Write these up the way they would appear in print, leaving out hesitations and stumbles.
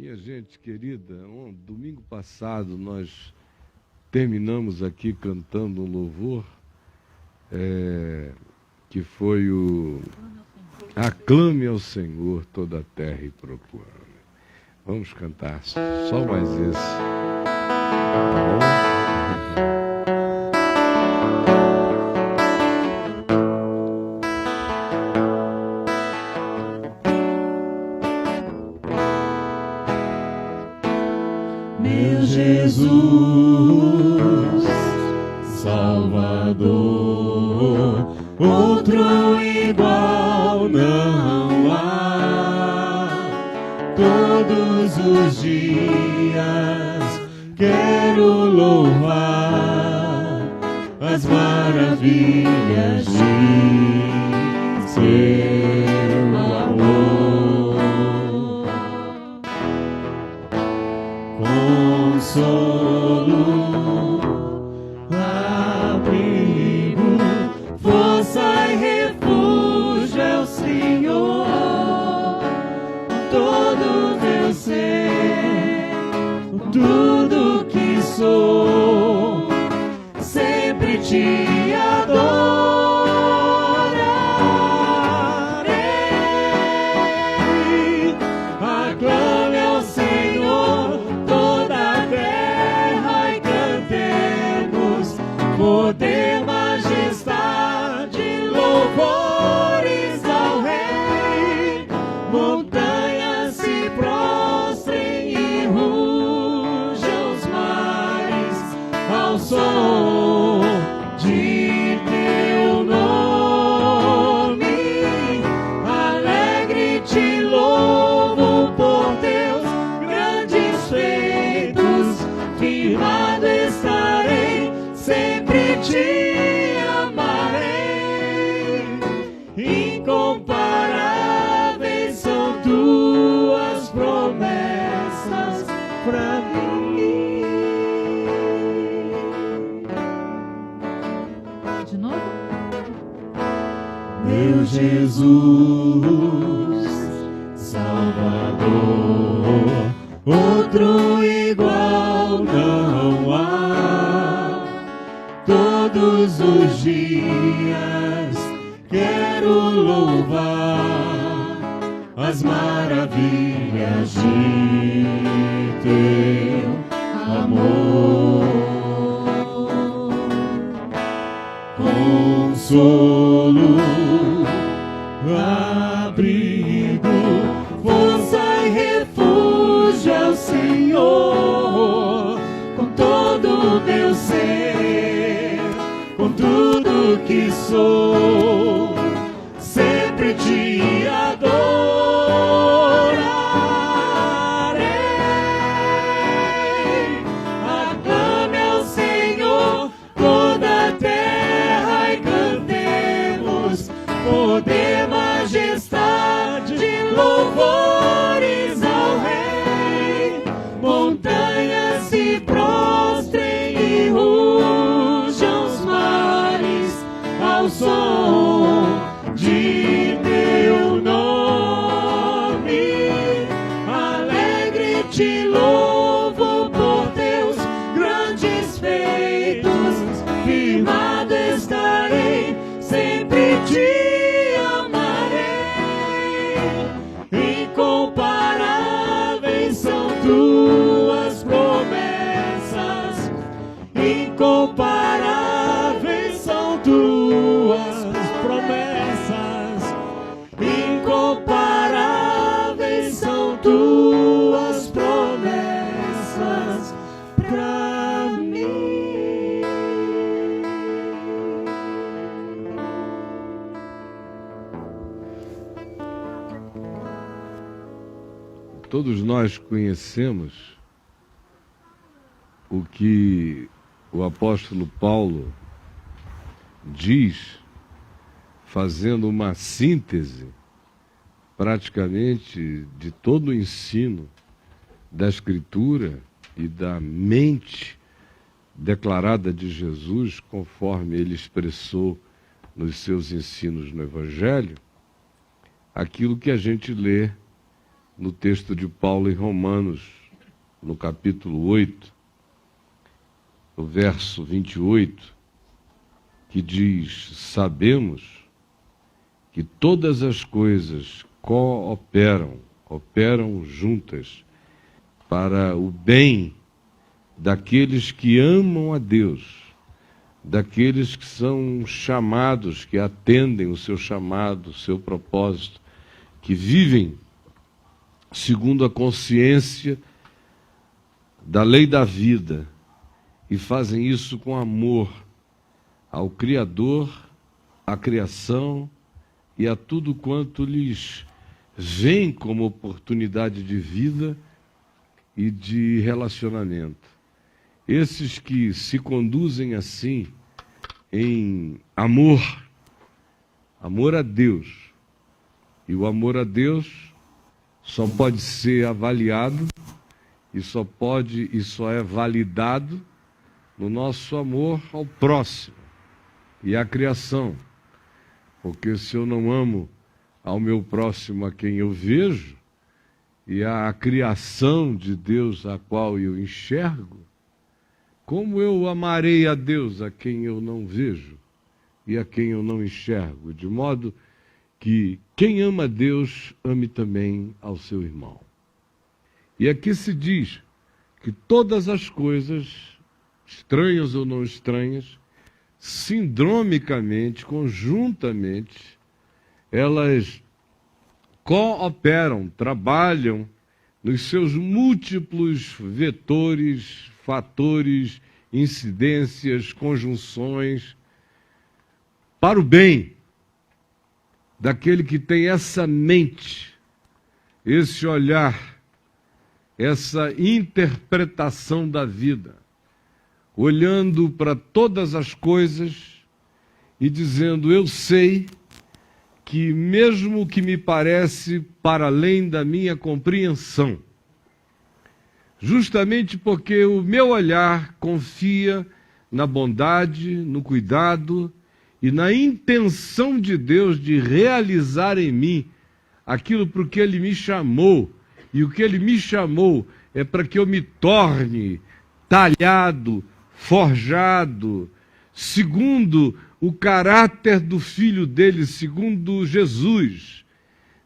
Minha gente querida, domingo passado nós terminamos aqui cantando um louvor que foi o Aclame ao Senhor toda a terra e proclame. Vamos cantar só mais esse. Tá bom? Jesus, Salvador, outro igual não há. Todos os dias quero louvar as maravilhas de seu amor. Consolo, abrigo, força e refúgio é o Senhor. Todo meu ser, tudo que sou, sempre te adorarei. Aclame ao Senhor poder, majestade, louvores ao Rei. Montanhas se prostrem e rujam os mares ao som de teu nome. Alegre te louvo por teus grandes feitos, firmado estarei, sempre te amarei. Incomparáveis são tuas promessas pra mim. De novo? Meu Jesus, Salvador, outro igual não há. Todos os dias quero louvar as maravilhas de teu amor. Consolo, abrigo, força e refúgio é o Senhor. Com todo o meu ser, com tudo que sou, sempre te adorarei. Aclame ao Senhor toda a terra e cantemos poder, majestade, louvores ao Rei. Montanhas se prostrem e rujam os mares ao som de teu nome. Alegre te louvo por teus grandes feitos, firmado estarei, sempre te amarei. Incomparáveis são tuas promessas, incomparáveis são tuas promessas, incomparáveis são tuas promessas pra mim. Todos nós conhecemos o que o apóstolo Paulo diz, fazendo uma síntese praticamente de todo o ensino da Escritura e da mente declarada de Jesus, conforme ele expressou nos seus ensinos no Evangelho, aquilo que a gente lê no texto de Paulo em Romanos, no capítulo 8, o verso 28, que diz: sabemos que todas as coisas cooperam juntas para o bem daqueles que amam a Deus, daqueles que são chamados, que atendem o seu chamado, o seu propósito, que vivem segundo a consciência da lei da vida e fazem isso com amor ao Criador, à criação e a tudo quanto lhes vem como oportunidade de vida e de relacionamento. Esses que se conduzem assim, em amor a Deus, e o amor a Deus só pode ser avaliado e só é validado no nosso amor ao próximo e à criação. Porque se eu não amo ao meu próximo a quem eu vejo, e à criação de Deus a qual eu enxergo, como eu amarei a Deus a quem eu não vejo e a quem eu não enxergo? De modo que quem ama a Deus, ame também ao seu irmão. E aqui se diz que todas as coisas, estranhas ou não estranhas, sindromicamente, conjuntamente, elas cooperam, trabalham nos seus múltiplos vetores, fatores, incidências, conjunções, para o bem daquele que tem essa mente, esse olhar, essa interpretação da vida, olhando para todas as coisas e dizendo: eu sei que mesmo o que me parece para além da minha compreensão, justamente porque o meu olhar confia na bondade, no cuidado e na intenção de Deus de realizar em mim aquilo para o que Ele me chamou. E o que Ele me chamou é para que eu me torne talhado, forjado, segundo o caráter do Filho dele, segundo Jesus.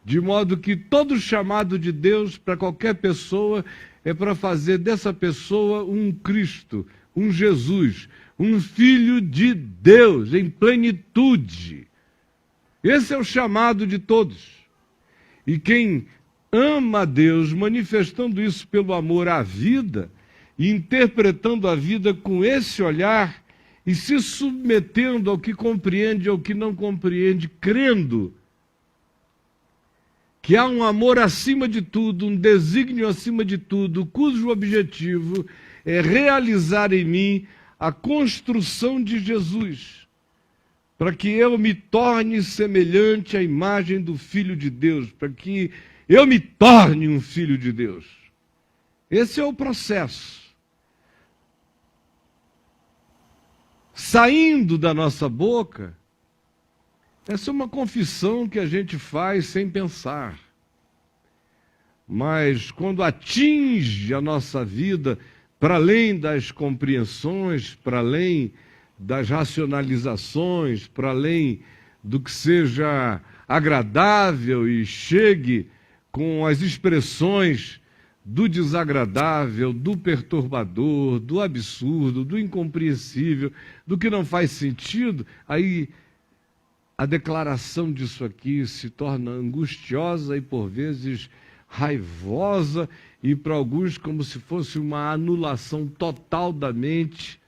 De modo que todo chamado de Deus para qualquer pessoa é para fazer dessa pessoa um Cristo, um Jesus, um Filho de Deus em plenitude. Esse é o chamado de todos. E quem ama a Deus, manifestando isso pelo amor à vida, e interpretando a vida com esse olhar, e se submetendo ao que compreende, ao que não compreende, crendo que há um amor acima de tudo, um desígnio acima de tudo, cujo objetivo é realizar em mim a construção de Jesus, para que eu me torne semelhante à imagem do Filho de Deus, para que eu me torne um filho de Deus. Esse é o processo. Saindo da nossa boca, essa é uma confissão que a gente faz sem pensar. Mas quando atinge a nossa vida, para além das compreensões, para além das racionalizações, para além do que seja agradável e chegue com as expressões do desagradável, do perturbador, do absurdo, do incompreensível, do que não faz sentido, aí a declaração disso aqui se torna angustiosa e, por vezes, raivosa, e para alguns como se fosse uma anulação total da mente,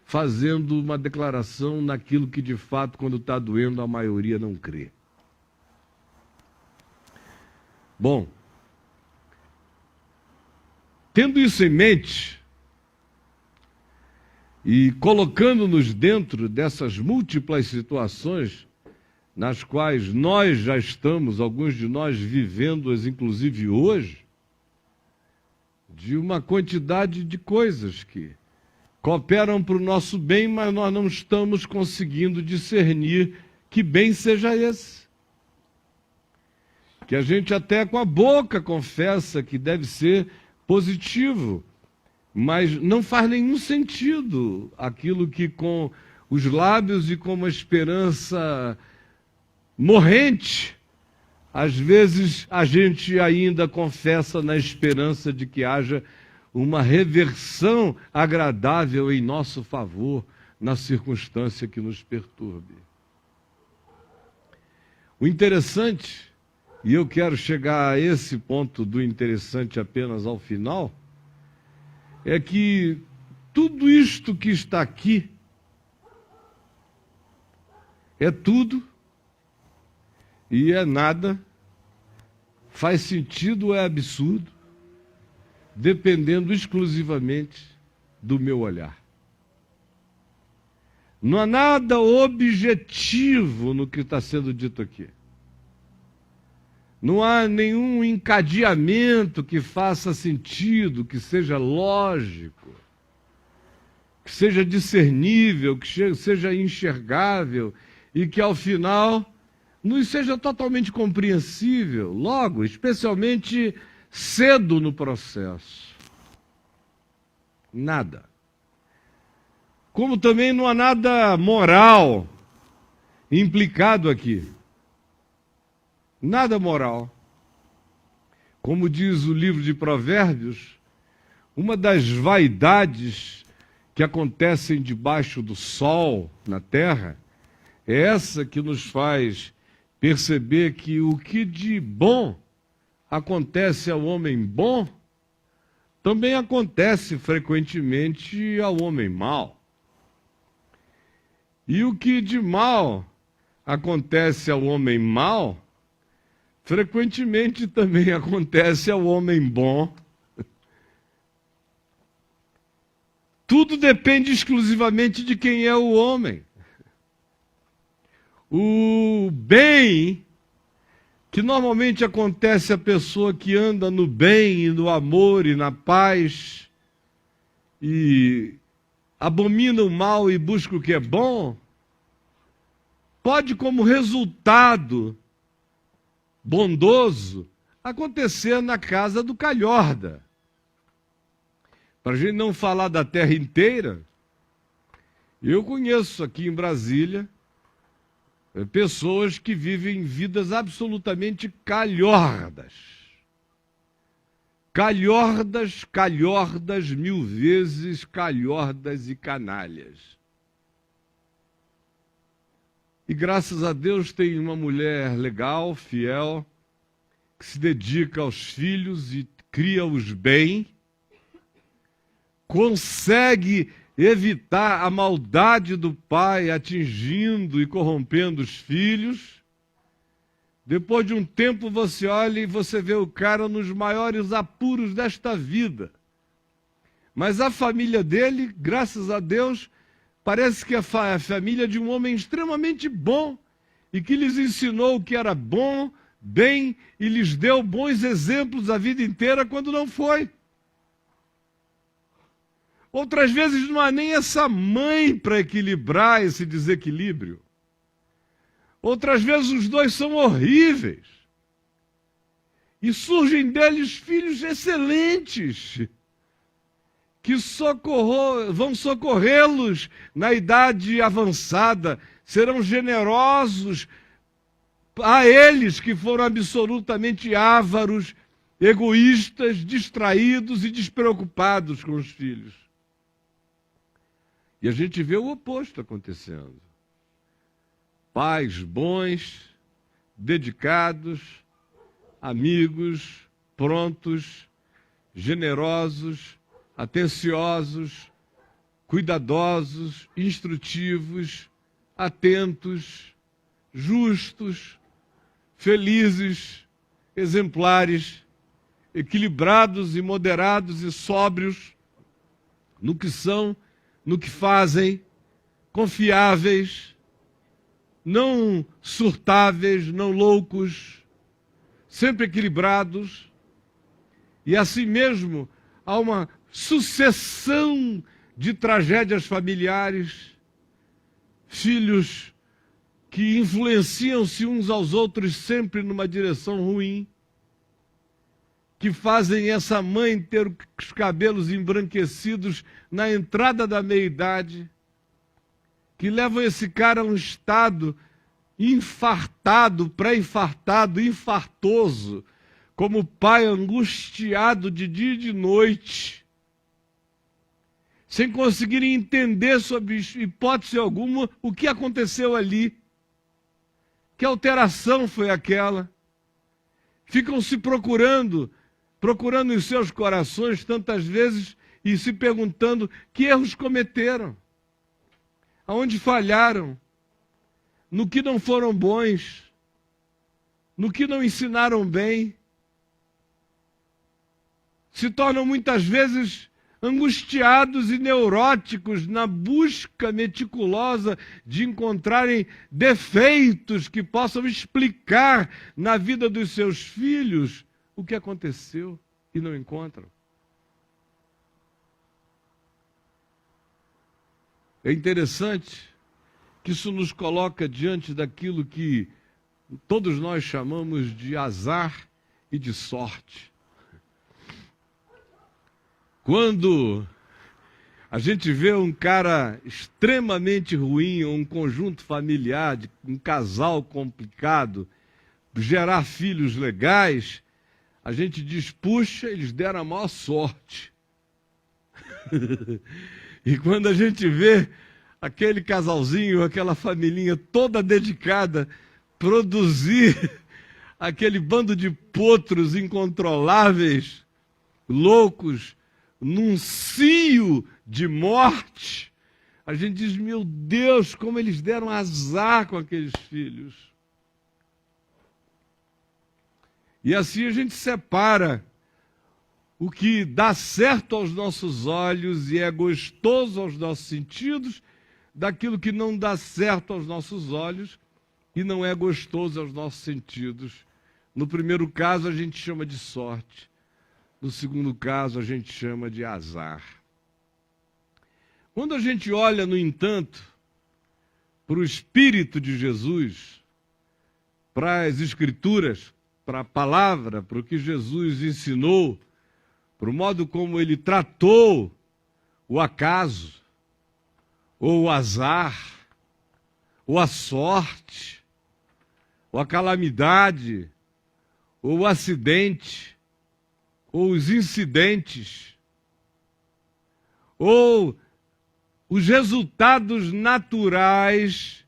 fazendo uma declaração naquilo que, de fato, quando está doendo, a maioria não crê. Bom, tendo isso em mente, e colocando-nos dentro dessas múltiplas situações, nas quais nós já estamos, alguns de nós vivendo-as inclusive hoje, de uma quantidade de coisas que cooperam para o nosso bem, mas nós não estamos conseguindo discernir que bem seja esse. que a gente até com a boca confessa que deve ser positivo, mas não faz nenhum sentido aquilo que com os lábios e com uma esperança morrente, às vezes a gente ainda confessa na esperança de que haja uma reversão agradável em nosso favor na circunstância que nos perturbe. O interessante, e eu quero chegar a esse ponto do interessante apenas ao final, é que tudo isto que está aqui é tudo e é nada, faz sentido ou é absurdo, dependendo exclusivamente do meu olhar. Não há nada objetivo no que está sendo dito aqui. Não há nenhum encadeamento que faça sentido, que seja lógico, que seja discernível, que seja enxergável e que, ao final, nos seja totalmente compreensível, logo, especialmente cedo no processo. Nada. Como também não há nada moral implicado aqui. Nada moral. Como diz o livro de Provérbios, uma das vaidades que acontecem debaixo do sol na terra é essa que nos faz perceber que o que de bom acontece ao homem bom também acontece frequentemente ao homem mau. E o que de mal acontece ao homem mau, frequentemente também acontece ao homem bom. Tudo depende exclusivamente de quem é o homem. O bem que normalmente acontece à pessoa que anda no bem e no amor e na paz e abomina o mal e busca o que é bom, pode, como resultado bondoso, acontecer na casa do calhorda. Para a gente não falar da terra inteira, eu conheço aqui em Brasília pessoas que vivem vidas absolutamente calhordas. Calhordas, calhordas, 1000 vezes calhordas e canalhas. E graças a Deus tem uma mulher legal, fiel, que se dedica aos filhos e cria-os bem, consegue evitar a maldade do pai atingindo e corrompendo os filhos. Depois de um tempo você olha e você vê o cara nos maiores apuros desta vida. Mas a família dele, graças a Deus, parece que é a família de um homem extremamente bom e que lhes ensinou o que era bom, bem e lhes deu bons exemplos a vida inteira quando não foi. Outras vezes não há nem essa mãe para equilibrar esse desequilíbrio. Outras vezes os dois são horríveis. E surgem deles filhos excelentes, que vão socorrê-los na idade avançada, serão generosos a eles que foram absolutamente ávaros, egoístas, distraídos e despreocupados com os filhos. E a gente vê o oposto acontecendo. Pais bons, dedicados, amigos, prontos, generosos, atenciosos, cuidadosos, instrutivos, atentos, justos, felizes, exemplares, equilibrados e moderados e sóbrios no que são, no que fazem, confiáveis, não surtáveis, não loucos, sempre equilibrados. E assim mesmo há uma sucessão de tragédias familiares, filhos que influenciam-se uns aos outros sempre numa direção ruim, que fazem essa mãe ter os cabelos embranquecidos na entrada da meia-idade, que levam esse cara a um estado infartado, pré-infartado, infartoso, como pai angustiado de dia e de noite, sem conseguirem entender sob hipótese alguma o que aconteceu ali. Que alteração foi aquela? Ficam se procurando em seus corações tantas vezes e se perguntando que erros cometeram, aonde falharam, no que não foram bons, no que não ensinaram bem. Se tornam muitas vezes angustiados e neuróticos na busca meticulosa de encontrarem defeitos que possam explicar na vida dos seus filhos o que aconteceu e não encontram. É interessante que isso nos coloca diante daquilo que todos nós chamamos de azar e de sorte. Quando a gente vê um cara extremamente ruim, ou um conjunto familiar, um casal complicado, gerar filhos legais, a gente diz, puxa, eles deram a maior sorte. E quando a gente vê aquele casalzinho, aquela familhinha toda dedicada, produzir aquele bando de potros incontroláveis, loucos, num cio de morte, a gente diz, meu Deus, como eles deram azar com aqueles filhos. E assim a gente separa o que dá certo aos nossos olhos e é gostoso aos nossos sentidos, daquilo que não dá certo aos nossos olhos e não é gostoso aos nossos sentidos. No primeiro caso, a gente chama de sorte. No segundo caso, a gente chama de azar. Quando a gente olha, no entanto, para o Espírito de Jesus, para as Escrituras, para a palavra, para o que Jesus ensinou, para o modo como ele tratou o acaso, ou o azar, ou a sorte, ou a calamidade, ou o acidente, ou os incidentes, ou os resultados naturais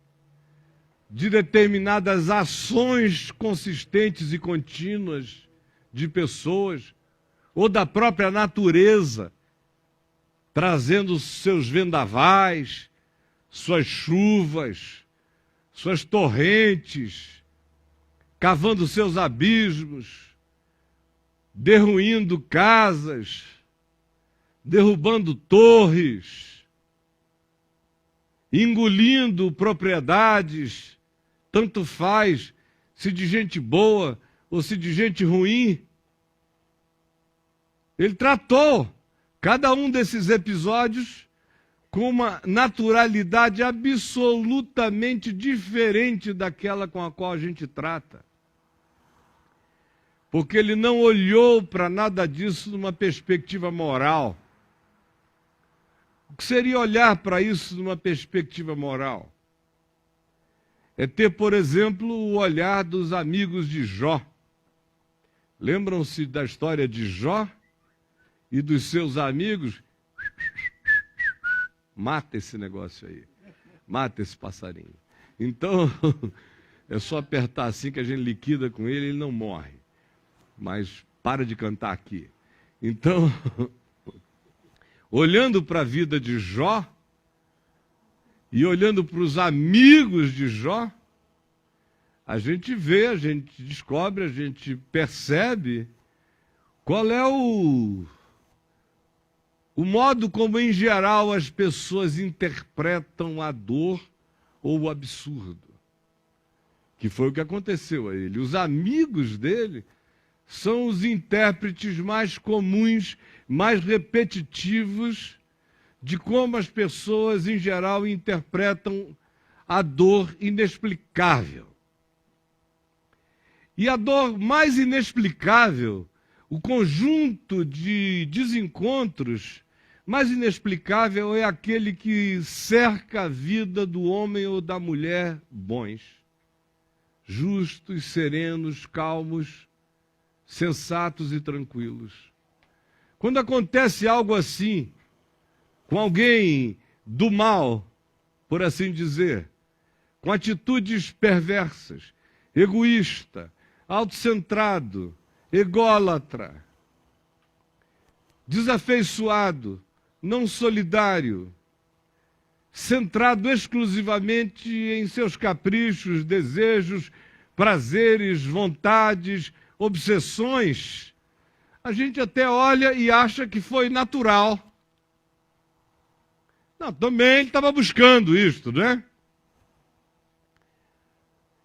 de determinadas ações consistentes e contínuas de pessoas, ou da própria natureza, trazendo seus vendavais, suas chuvas, suas torrentes, cavando seus abismos, derruindo casas, derrubando torres, engolindo propriedades, tanto faz se de gente boa ou se de gente ruim. Ele tratou cada um desses episódios com uma naturalidade absolutamente diferente daquela com a qual a gente trata. Porque ele não olhou para nada disso numa perspectiva moral. O que seria olhar para isso numa perspectiva moral? É ter, por exemplo, o olhar dos amigos de Jó. Lembram-se da história de Jó e dos seus amigos? Mata esse negócio aí. Mata esse passarinho. Então, é só apertar assim que a gente liquida com ele, ele não morre. Mas para de cantar aqui. Então, olhando para a vida de Jó e olhando para os amigos de Jó, a gente vê, a gente descobre, a gente percebe qual é o modo como, em geral, as pessoas interpretam a dor ou o absurdo. Que foi o que aconteceu a ele. Os amigos dele são os intérpretes mais comuns, mais repetitivos de como as pessoas, em geral, interpretam a dor inexplicável. E a dor mais inexplicável, o conjunto de desencontros mais inexplicável é aquele que cerca a vida do homem ou da mulher bons, justos, serenos, calmos, sensatos e tranquilos. Quando acontece algo assim, com alguém do mal, por assim dizer, com atitudes perversas, egoísta, autocentrado, ególatra, desafeiçoado, não solidário, centrado exclusivamente em seus caprichos, desejos, prazeres, vontades, obsessões, a gente até olha e acha que foi natural. Não, também ele estava buscando isto, né?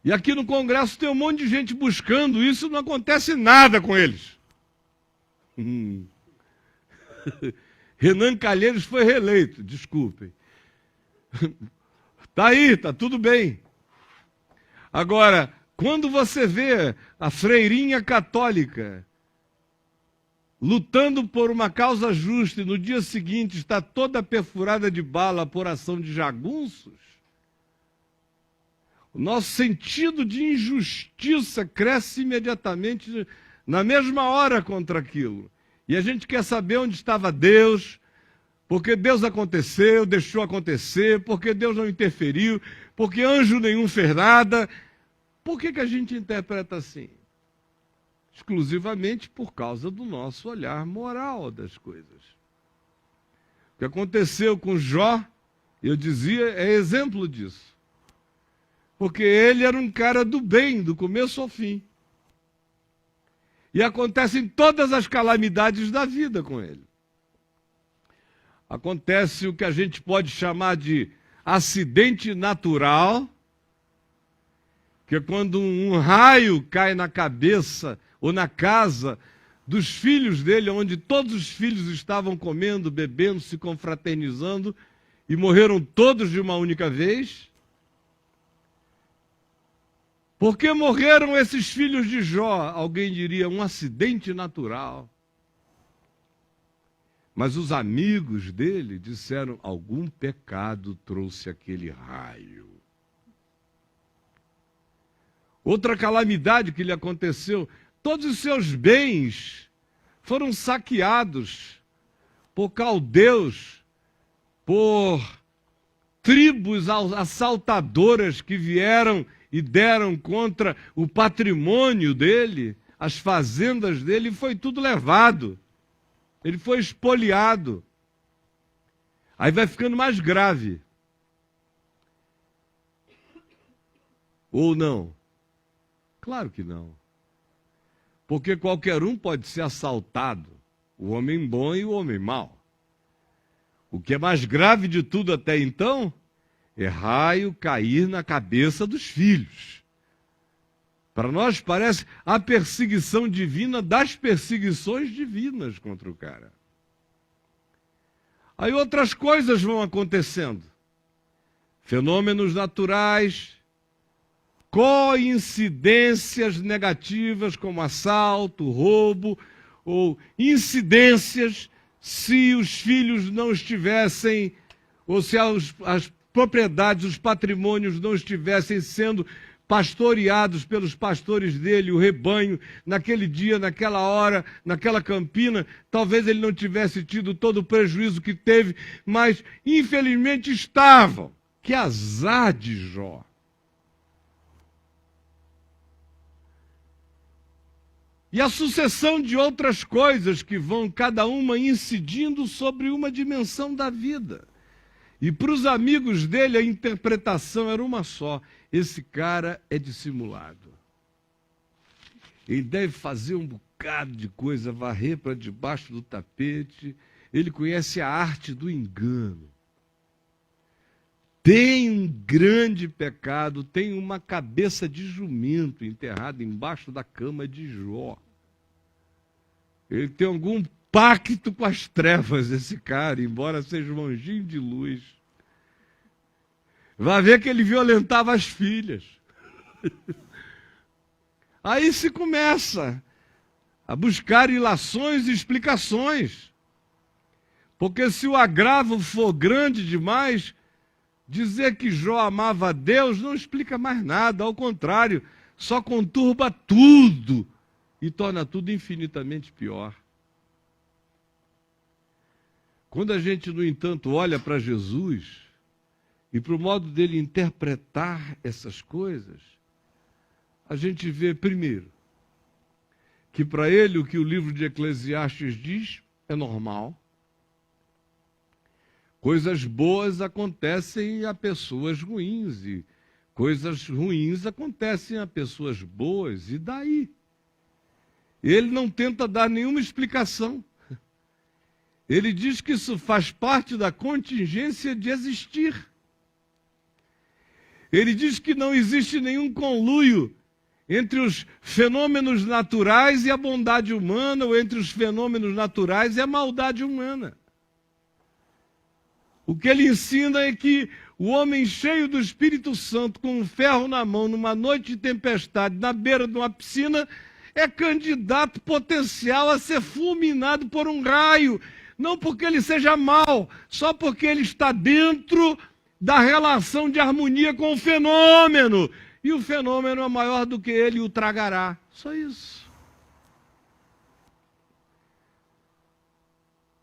E aqui no Congresso tem um monte de gente buscando isso, não acontece nada com eles. Renan Calheiros foi reeleito, desculpem. Está aí, está tudo bem. Agora, quando você vê a freirinha católica lutando por uma causa justa e no dia seguinte está toda perfurada de bala por ação de jagunços, o nosso sentido de injustiça cresce imediatamente na mesma hora contra aquilo. E a gente quer saber onde estava Deus, porque Deus aconteceu, deixou acontecer, porque Deus não interferiu, porque anjo nenhum fez nada. Por que a gente interpreta assim? Exclusivamente por causa do nosso olhar moral das coisas. O que aconteceu com Jó, eu dizia, é exemplo disso. Porque ele era um cara do bem, do começo ao fim. E acontecem todas as calamidades da vida com ele. Acontece o que a gente pode chamar de acidente natural, que é quando um raio cai na cabeça ou na casa dos filhos dele, onde todos os filhos estavam comendo, bebendo, se confraternizando, e morreram todos de uma única vez. Por que morreram esses filhos de Jó? Alguém diria, um acidente natural. Mas os amigos dele disseram, algum pecado trouxe aquele raio. Outra calamidade que lhe aconteceu, todos os seus bens foram saqueados por caldeus, por tribos assaltadoras que vieram e deram contra o patrimônio dele, as fazendas dele, e foi tudo levado. Ele foi espoliado. Aí vai ficando mais grave. Ou não? Claro que não. Porque qualquer um pode ser assaltado, o homem bom e o homem mau. O que é mais grave de tudo até então é raio cair na cabeça dos filhos. Para nós parece a perseguição divina das perseguições divinas contra o cara. Aí outras coisas vão acontecendo. Fenômenos naturais, coincidências negativas como assalto, roubo, ou incidências se os filhos não estivessem, ou se as propriedades, os patrimônios não estivessem sendo pastoreados pelos pastores dele, o rebanho, naquele dia, naquela hora, naquela campina, talvez ele não tivesse tido todo o prejuízo que teve, mas infelizmente estavam. Que azar de Jó! E a sucessão de outras coisas que vão cada uma incidindo sobre uma dimensão da vida. E para os amigos dele a interpretação era uma só. Esse cara é dissimulado. Ele deve fazer um bocado de coisa, varrer para debaixo do tapete. Ele conhece a arte do engano. Tem um grande pecado, tem uma cabeça de jumento enterrada embaixo da cama de Jó. Ele tem algum pacto com as trevas, esse cara, embora seja um anjinho de luz. Vai ver que ele violentava as filhas. Aí se começa a buscar ilações e explicações. Porque se o agravo for grande demais, dizer que Jó amava a Deus não explica mais nada, ao contrário, só conturba tudo e torna tudo infinitamente pior. Quando a gente, no entanto, olha para Jesus e para o modo dele interpretar essas coisas, a gente vê, primeiro, que para ele o que o livro de Eclesiastes diz é normal. Coisas boas acontecem a pessoas ruins e coisas ruins acontecem a pessoas boas. E daí? Ele não tenta dar nenhuma explicação. Ele diz que isso faz parte da contingência de existir. Ele diz que não existe nenhum conluio entre os fenômenos naturais e a bondade humana, ou entre os fenômenos naturais e a maldade humana. O que ele ensina é que o homem cheio do Espírito Santo, com um ferro na mão, numa noite de tempestade, na beira de uma piscina, é candidato potencial a ser fulminado por um raio. Não porque ele seja mau, só porque ele está dentro da relação de harmonia com o fenômeno. E o fenômeno é maior do que ele e o tragará. Só isso.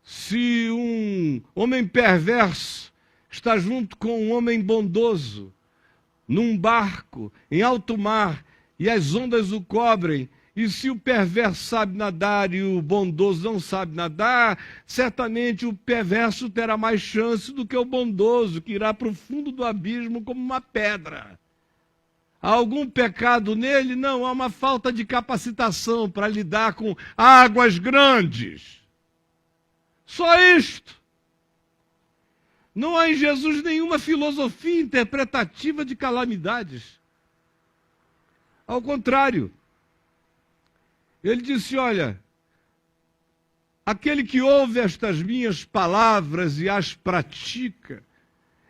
Se um homem perverso está junto com um homem bondoso, num barco, em alto mar, e as ondas o cobrem, e se o perverso sabe nadar e o bondoso não sabe nadar, certamente o perverso terá mais chance do que o bondoso, que irá para o fundo do abismo como uma pedra. Há algum pecado nele? Não, há uma falta de capacitação para lidar com águas grandes. Só isto. Não há em Jesus nenhuma filosofia interpretativa de calamidades. Ao contrário, ele disse, olha, aquele que ouve estas minhas palavras e as pratica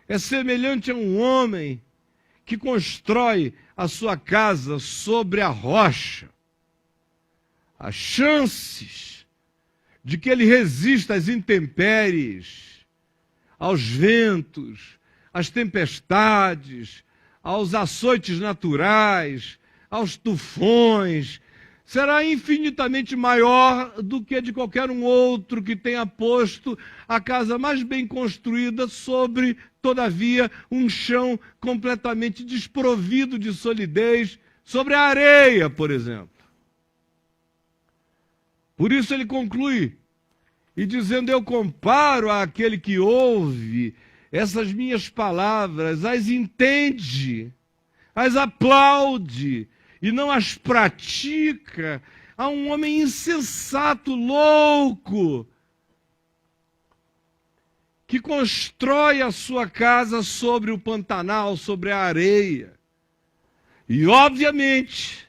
é semelhante a um homem que constrói a sua casa sobre a rocha. As chances de que ele resista às intempéries, aos ventos, às tempestades, aos açoites naturais, aos tufões, será infinitamente maior do que a de qualquer um outro que tenha posto a casa mais bem construída sobre, todavia, um chão completamente desprovido de solidez, sobre a areia, por exemplo. Por isso ele conclui, e dizendo, eu comparo àquele que ouve essas minhas palavras, as entende, as aplaude, e não as pratica, a um homem insensato, louco, que constrói a sua casa sobre o Pantanal, sobre a areia. E, obviamente,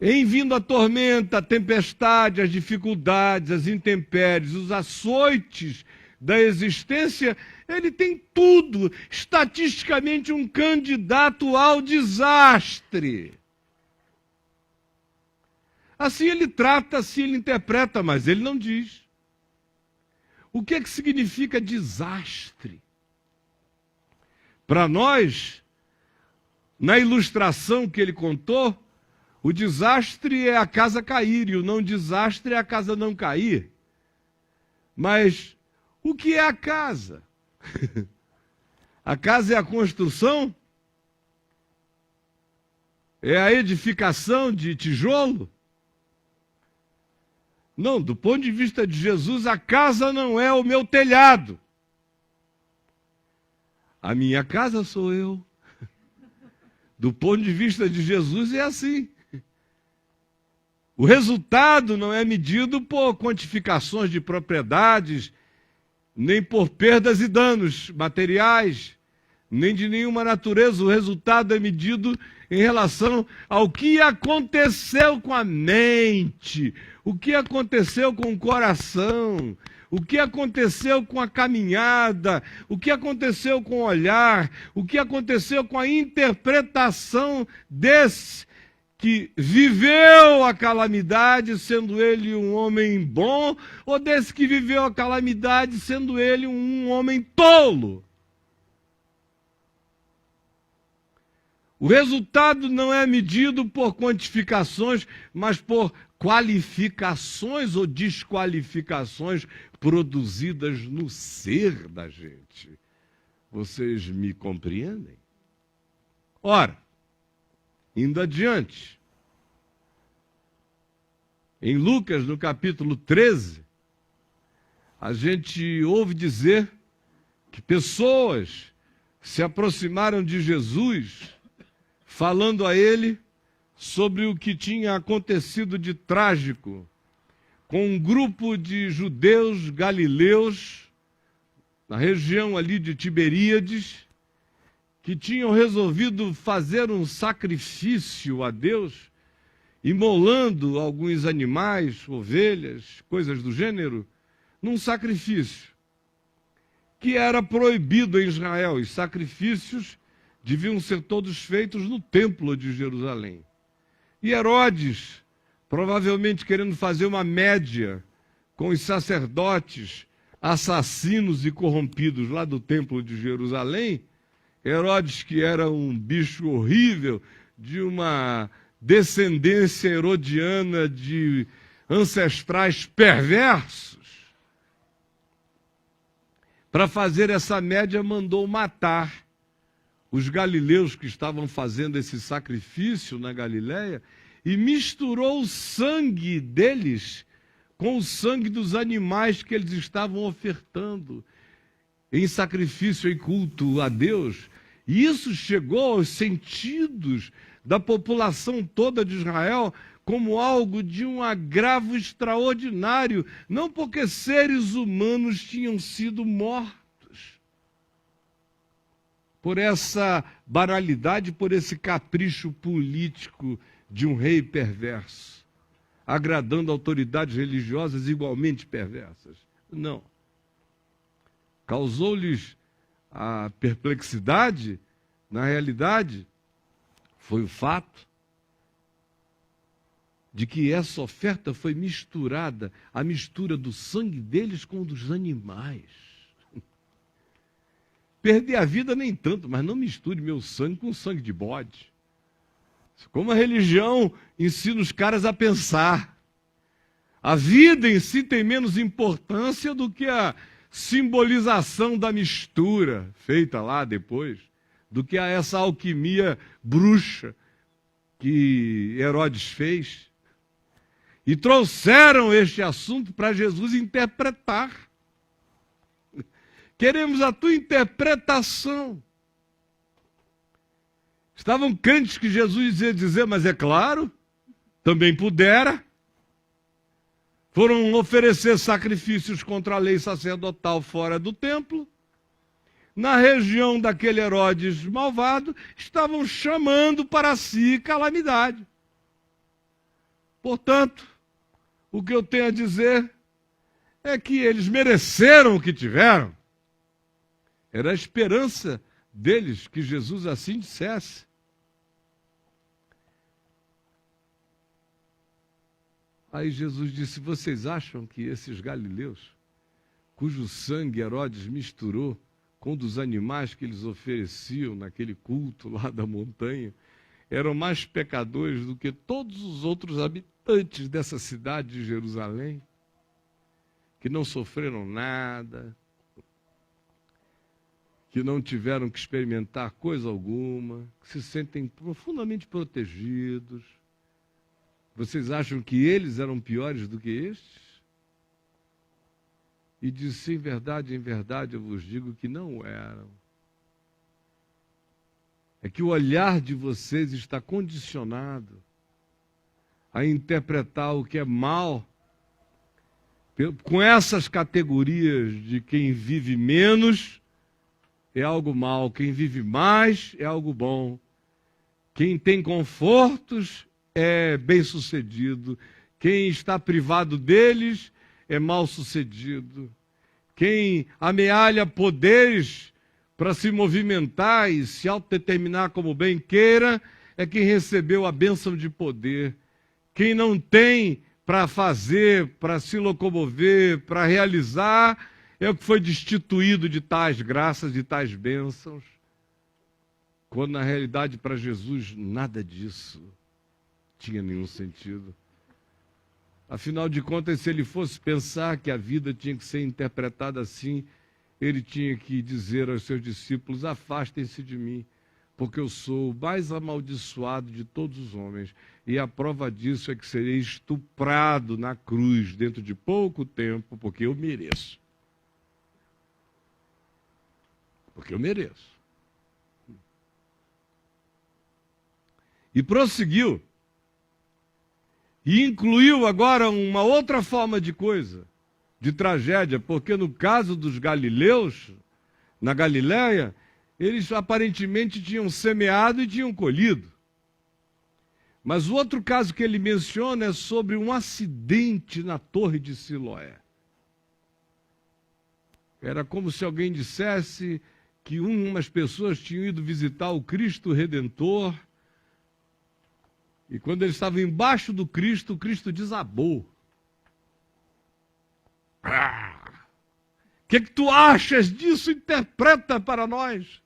em vindo a tormenta, a tempestade, as dificuldades, as intempéries, os açoites da existência, ele tem tudo, estatisticamente um candidato ao desastre. Assim ele trata, assim ele interpreta, mas ele não diz. O que é que significa desastre? Para nós, na ilustração que ele contou, o desastre é a casa cair e o não desastre é a casa não cair. Mas o que é a casa? A casa é a construção? É a edificação de tijolo? Não, do ponto de vista de Jesus, a casa não é o meu telhado. A minha casa sou eu. Do ponto de vista de Jesus é assim. O resultado não é medido por quantificações de propriedades, nem por perdas e danos materiais, nem de nenhuma natureza. O resultado é medido em relação ao que aconteceu com a mente, o que aconteceu com o coração, o que aconteceu com a caminhada, o que aconteceu com o olhar, o que aconteceu com a interpretação desse que viveu a calamidade, sendo ele um homem bom, ou desse que viveu a calamidade, sendo ele um homem tolo. O resultado não é medido por quantificações, mas por qualificações ou desqualificações produzidas no ser da gente. Vocês me compreendem? Ora, indo adiante, em Lucas, no capítulo 13, a gente ouve dizer que pessoas se aproximaram de Jesus, falando a ele sobre o que tinha acontecido de trágico com um grupo de judeus galileus na região ali de Tiberíades, que tinham resolvido fazer um sacrifício a Deus, imolando alguns animais, ovelhas, coisas do gênero, num sacrifício que era proibido em Israel. Os sacrifícios deviam ser todos feitos no templo de Jerusalém. E Herodes, provavelmente querendo fazer uma média com os sacerdotes assassinos e corrompidos lá do templo de Jerusalém, Herodes, que era um bicho horrível, de uma descendência herodiana de ancestrais perversos, para fazer essa média, mandou matar os galileus que estavam fazendo esse sacrifício na Galileia e misturou o sangue deles com o sangue dos animais que eles estavam ofertando em sacrifício e culto a Deus. E isso chegou aos sentidos da população toda de Israel como algo de um agravo extraordinário, não porque seres humanos tinham sido mortos por essa banalidade, por esse capricho político de um rei perverso, agradando autoridades religiosas igualmente perversas. Não. Causou-lhes a perplexidade, na realidade, foi o fato de que essa oferta foi misturada, a mistura do sangue deles com o dos animais. Perder a vida nem tanto, mas não misture meu sangue com o sangue de bode. Como a religião ensina os caras a pensar. A vida em si tem menos importância do que a simbolização da mistura feita lá depois, do que a essa alquimia bruxa que Herodes fez. E trouxeram este assunto para Jesus interpretar. Queremos a tua interpretação. Estavam crentes que Jesus ia dizer, mas é claro, também pudera. Foram oferecer sacrifícios contra a lei sacerdotal fora do templo. Na região daquele Herodes malvado, estavam chamando para si calamidade. Portanto, o que eu tenho a dizer é que eles mereceram o que tiveram. Era a esperança deles que Jesus assim dissesse. Aí Jesus disse, vocês acham que esses galileus, cujo sangue Herodes misturou com o dos animais que eles ofereciam naquele culto lá da montanha, eram mais pecadores do que todos os outros habitantes dessa cidade de Jerusalém, que não sofreram nada, que não tiveram que experimentar coisa alguma, que se sentem profundamente protegidos. Vocês acham que eles eram piores do que estes? E disse, em verdade, eu vos digo que não eram. É que o olhar de vocês está condicionado a interpretar o que é mal com essas categorias de quem vive menos é algo mal, quem vive mais é algo bom, quem tem confortos é bem-sucedido, quem está privado deles é mal-sucedido. quem amealha poderes para se movimentar e se autodeterminar como bem queira, é quem recebeu a bênção de poder. Quem não tem para fazer, para se locomover, para realizar, é o que foi destituído de tais graças, de tais bênçãos. Quando na realidade para Jesus nada disso tinha nenhum sentido. Afinal de contas, se ele fosse pensar que a vida tinha que ser interpretada assim, ele tinha que dizer aos seus discípulos: afastem-se de mim, porque eu sou o mais amaldiçoado de todos os homens. E a prova disso é que serei estuprado na cruz dentro de pouco tempo, porque eu mereço. Porque eu mereço. E prosseguiu. E incluiu agora uma outra forma de coisa, de tragédia, porque no caso dos galileus, na Galileia, eles aparentemente tinham semeado e tinham colhido. Mas o outro caso que ele menciona é sobre um acidente na Torre de Siloé. Era como se alguém dissesse que umas pessoas tinham ido visitar o Cristo Redentor, e quando eles estavam embaixo do Cristo, o Cristo desabou. O que tu achas disso? Interpreta para nós.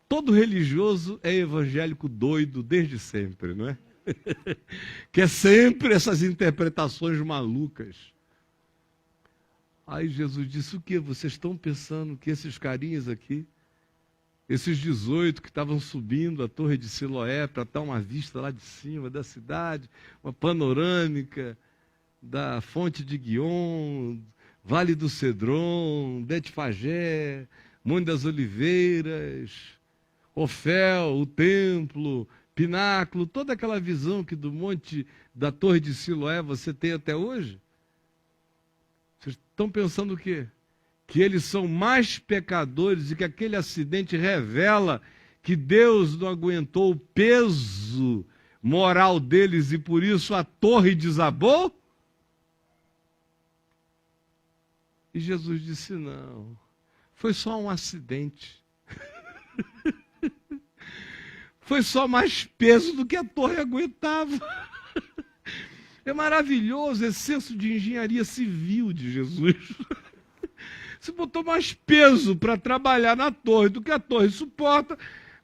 Todo religioso é evangélico doido desde sempre, não é? Que é sempre essas interpretações malucas. Aí Jesus disse: o que? Vocês estão pensando que esses carinhas aqui, esses 18 que estavam subindo a Torre de Siloé para dar uma vista lá de cima da cidade, uma panorâmica da Fonte de Guion, Vale do Cedron, Betfagé, Monte das Oliveiras, Ofel, o templo, pináculo, toda aquela visão que do monte da Torre de Siloé você tem até hoje? Vocês estão pensando o quê? Que eles são mais pecadores e que aquele acidente revela que Deus não aguentou o peso moral deles e por isso a torre desabou? E Jesus disse: não, foi só um acidente. Foi só mais peso do que a torre aguentava. É maravilhoso esse senso de engenharia civil de Jesus. Se botou mais peso para trabalhar na torre do que a torre suporta,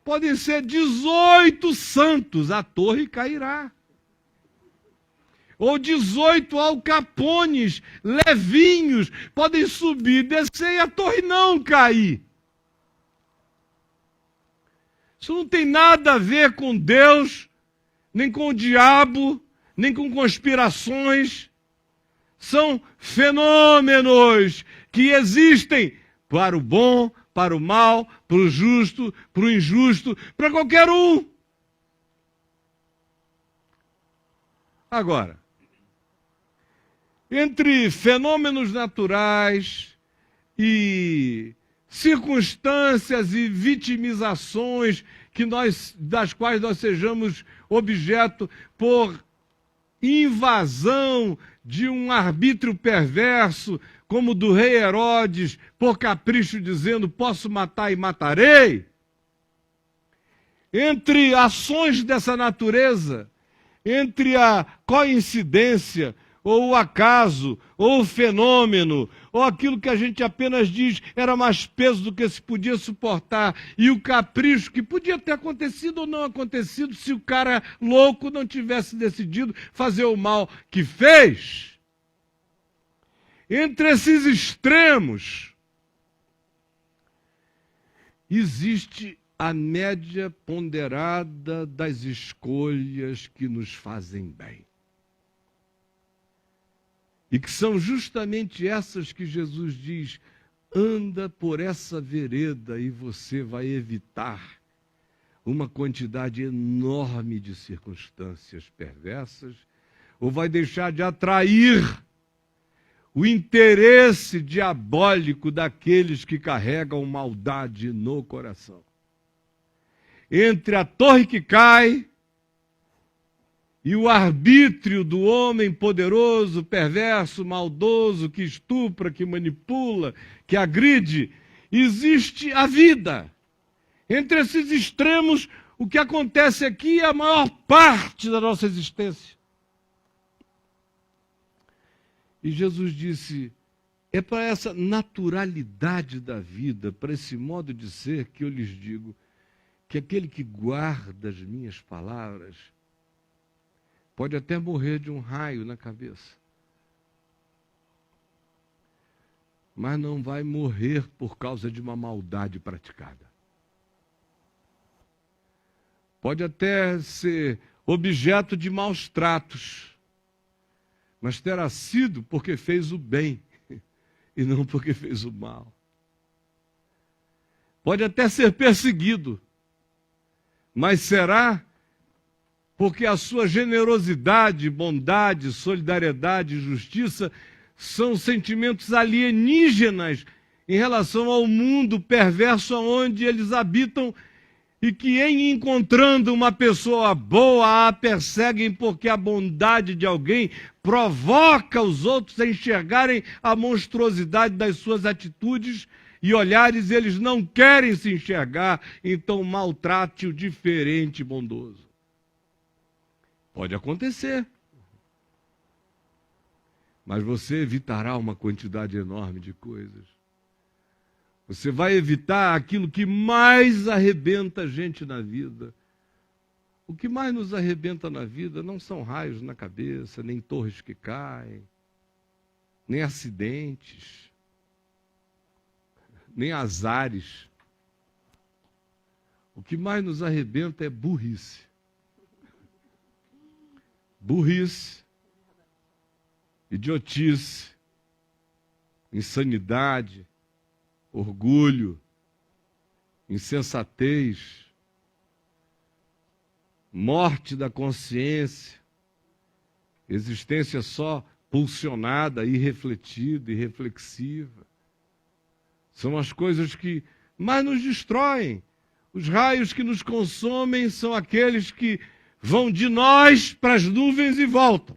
podem ser 18 santos, a torre cairá. Ou 18 alcapones, levinhos, podem subir, descer e a torre não cair. Isso não tem nada a ver com Deus, nem com o diabo, nem com conspirações. São fenômenos que existem para o bom, para o mal, para o justo, para o injusto, para qualquer um. Agora, entre fenômenos naturais e circunstâncias e vitimizações das quais nós sejamos objeto por invasão de um arbítrio perverso, como o do rei Herodes, por capricho dizendo: posso matar e matarei. Entre ações dessa natureza, entre a coincidência, ou o acaso, ou o fenômeno, ou aquilo que a gente apenas diz era mais peso do que se podia suportar, e o capricho que podia ter acontecido ou não acontecido se o cara louco não tivesse decidido fazer o mal que fez. Entre esses extremos, existe a média ponderada das escolhas que nos fazem bem. E que são justamente essas que Jesus diz: anda por essa vereda e você vai evitar uma quantidade enorme de circunstâncias perversas, ou vai deixar de atrair o interesse diabólico daqueles que carregam maldade no coração. Entre a torre que cai e o arbítrio do homem poderoso, perverso, maldoso, que estupra, que manipula, que agride, existe a vida. Entre esses extremos, o que acontece aqui é a maior parte da nossa existência. E Jesus disse, é para essa naturalidade da vida, para esse modo de ser, que eu lhes digo que aquele que guarda as minhas palavras pode até morrer de um raio na cabeça, mas não vai morrer por causa de uma maldade praticada. Pode até ser objeto de maus tratos, mas terá sido porque fez o bem e não porque fez o mal. Pode até ser perseguido, mas será porque a sua generosidade, bondade, solidariedade e justiça são sentimentos alienígenas em relação ao mundo perverso onde eles habitam e que, em encontrando uma pessoa boa, a perseguem porque a bondade de alguém provoca os outros a enxergarem a monstruosidade das suas atitudes e olhares, eles não querem se enxergar, então maltrate o diferente bondoso. Pode acontecer, mas você evitará uma quantidade enorme de coisas. Você vai evitar aquilo que mais arrebenta a gente na vida. O que mais nos arrebenta na vida não são raios na cabeça, nem torres que caem, nem acidentes, nem azares. O que mais nos arrebenta é burrice. Burrice, idiotice, insanidade, orgulho, insensatez, morte da consciência, existência só pulsionada, irrefletida, irreflexiva. São as coisas que mais nos destroem. Os raios que nos consomem são aqueles que vão de nós para as nuvens e voltam.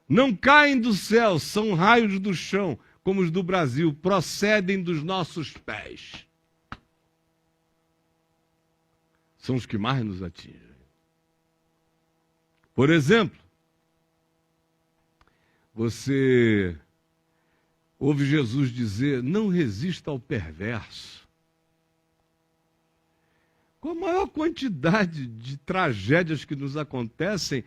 Não caem do céu, são raios do chão, como os do Brasil, procedem dos nossos pés. São os que mais nos atingem. Por exemplo, você ouve Jesus dizer, não resista ao perverso. Com a maior quantidade de tragédias que nos acontecem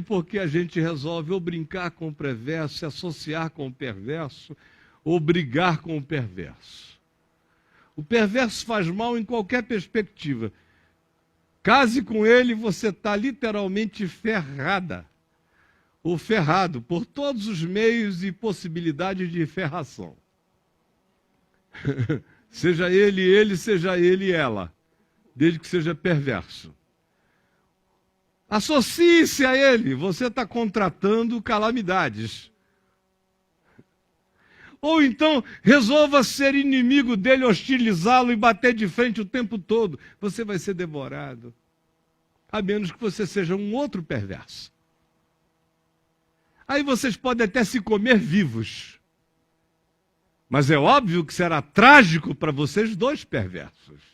porque a gente resolve ou brincar com o perverso, se associar com o perverso, ou brigar com o perverso. O perverso faz mal em qualquer perspectiva. Case com ele, você está literalmente ferrada, ou ferrado, por todos os meios e possibilidades de ferração. Seja ele, seja ele ela, desde que seja perverso. Associe-se a ele, você está contratando calamidades. Ou então, resolva ser inimigo dele, hostilizá-lo e bater de frente o tempo todo. Você vai ser devorado. A menos que você seja um outro perverso. Aí vocês podem até se comer vivos. Mas é óbvio que será trágico para vocês dois perversos.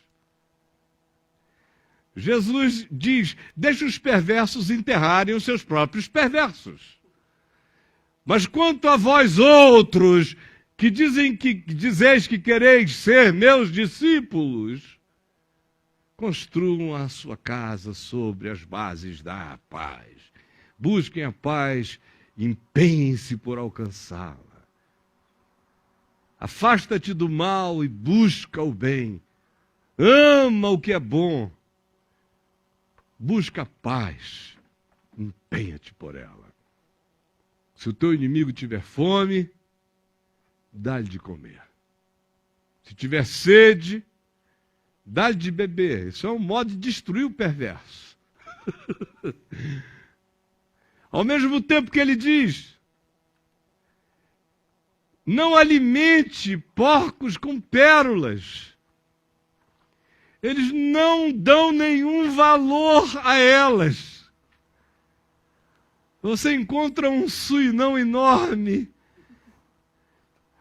Jesus diz, deixe os perversos enterrarem os seus próprios perversos. Mas quanto a vós outros, que dizeis que quereis ser meus discípulos, construam a sua casa sobre as bases da paz. Busquem a paz, empenhem-se por alcançá-la. Afasta-te do mal e busca o bem. Ama o que é bom. Busca a paz, empenha-te por ela. Se o teu inimigo tiver fome, dá-lhe de comer. Se tiver sede, dá-lhe de beber. Isso é um modo de destruir o perverso. Ao mesmo tempo que ele diz, não alimente porcos com pérolas. Eles não dão nenhum valor a elas. Você encontra um suinão enorme,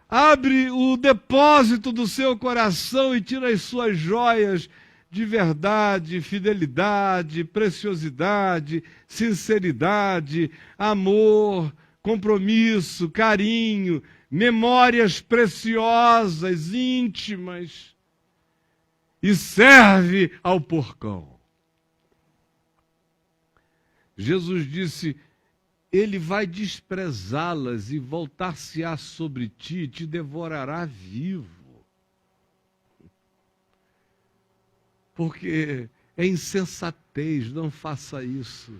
abre o depósito do seu coração e tira as suas joias de verdade, fidelidade, preciosidade, sinceridade, amor, compromisso, carinho, memórias preciosas, íntimas, e serve ao porcão. Jesus disse: ele vai desprezá-las e voltar-se-á sobre ti e te devorará vivo. Porque é insensatez, não faça isso.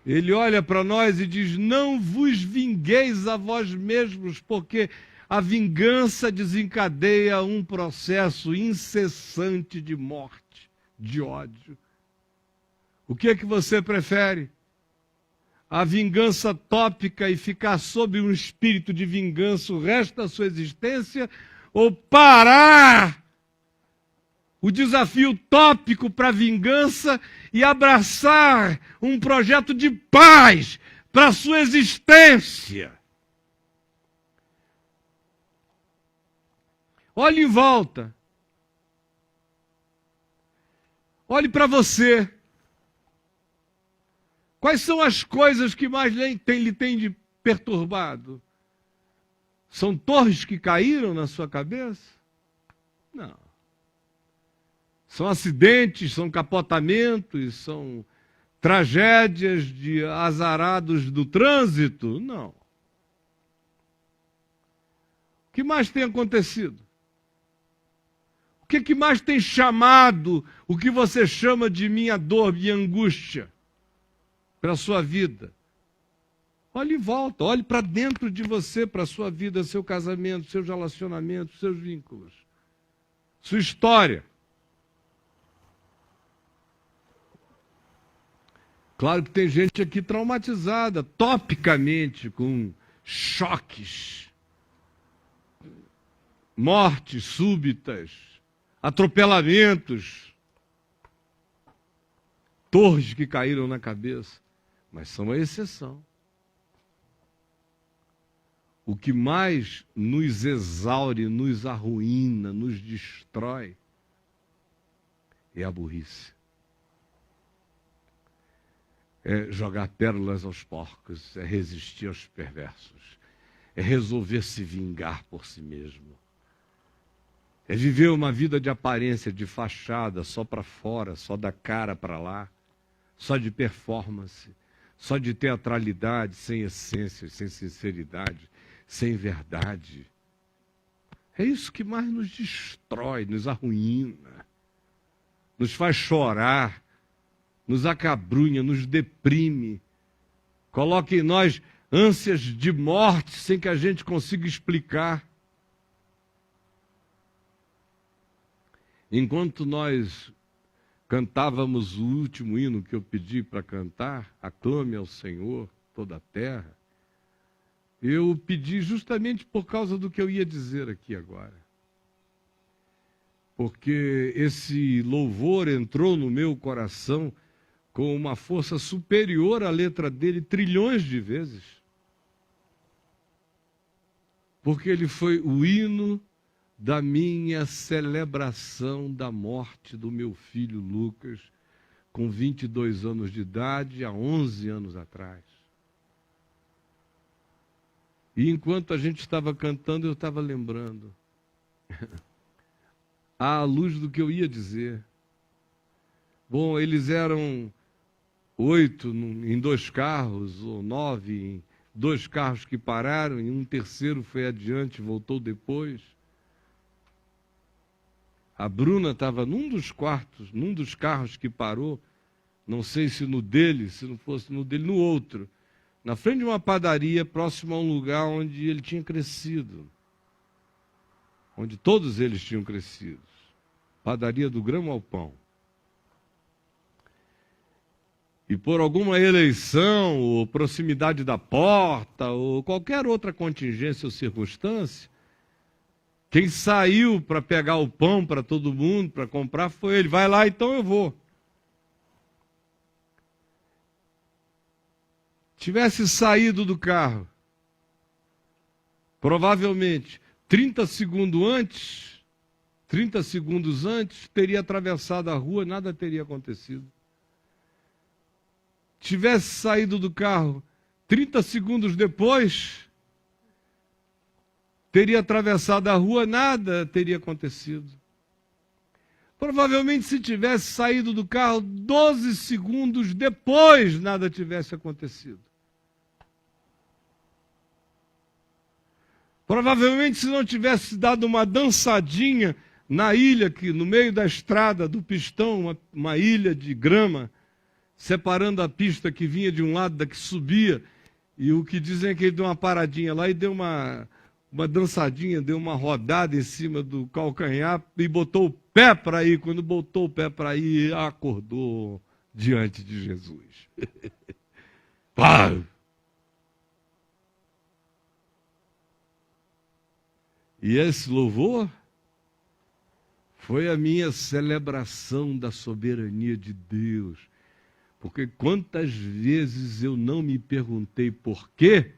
Ele olha para nós e diz: não vos vingueis a vós mesmos, porque a vingança desencadeia um processo incessante de morte, de ódio. O que é que você prefere? A vingança tópica e ficar sob um espírito de vingança o resto da sua existência, ou parar o desafio tópico para a vingança e abraçar um projeto de paz para a sua existência? Olhe em volta. Olhe para você. Quais são as coisas que mais lhe tem de perturbado? São torres que caíram na sua cabeça? Não. São acidentes, são capotamentos, são tragédias de azarados do trânsito? Não. O que mais tem acontecido? O que mais tem chamado o que você chama de minha dor, minha angústia para a sua vida? Olhe em volta, olhe para dentro de você, para a sua vida, seu casamento, seus relacionamentos, seus vínculos, sua história. Claro que tem gente aqui traumatizada, topicamente, com choques, mortes súbitas, atropelamentos, torres que caíram na cabeça, mas são a exceção. O que mais nos exaure, nos arruína, nos destrói é a burrice. É jogar pérolas aos porcos, é resistir aos perversos, é resolver se vingar por si mesmo. É viver uma vida de aparência, de fachada, só para fora, só da cara para lá, só de performance, só de teatralidade, sem essência, sem sinceridade, sem verdade. É isso que mais nos destrói, nos arruína, nos faz chorar, nos acabrunha, nos deprime, coloca em nós ânsias de morte sem que a gente consiga explicar. Enquanto nós cantávamos o último hino que eu pedi para cantar, aclame ao Senhor toda a terra, eu pedi justamente por causa do que eu ia dizer aqui agora. Porque esse louvor entrou no meu coração com uma força superior à letra dele trilhões de vezes. Porque ele foi o hino da minha celebração da morte do meu filho Lucas, com 22 anos de idade, há 11 anos atrás. E enquanto a gente estava cantando, eu estava lembrando, à luz do que eu ia dizer. Bom, eles eram 8 em 2 carros, ou 9 em 2 carros que pararam, e um terceiro foi adiante, voltou depois. A Bruna estava num dos quartos, num dos carros que parou, não sei se no dele, se não fosse no dele, no outro, na frente de uma padaria, próximo a um lugar onde ele tinha crescido, onde todos eles tinham crescido, padaria do Grão ao Pão. E por alguma eleição, ou proximidade da porta, ou qualquer outra contingência ou circunstância, Quem saiu para pegar o pão para todo mundo, para comprar, foi ele. Vai lá, então eu vou. Tivesse saído do carro, provavelmente 30 segundos antes, teria atravessado a rua, nada teria acontecido. Tivesse saído do carro 30 segundos depois, teria atravessado a rua, nada teria acontecido. Provavelmente, se tivesse saído do carro 12 segundos depois, nada tivesse acontecido. Provavelmente, se não tivesse dado uma dançadinha na ilha, que no meio da estrada do Pistão, uma ilha de grama, separando a pista que vinha de um lado da que subia, e o que dizem é que ele deu uma paradinha lá e deu uma dançadinha, deu uma rodada em cima do calcanhar e botou o pé para ir. Quando botou o pé para ir, acordou diante de Jesus. Pá! E esse louvor foi a minha celebração da soberania de Deus. Porque quantas vezes eu não me perguntei por quê?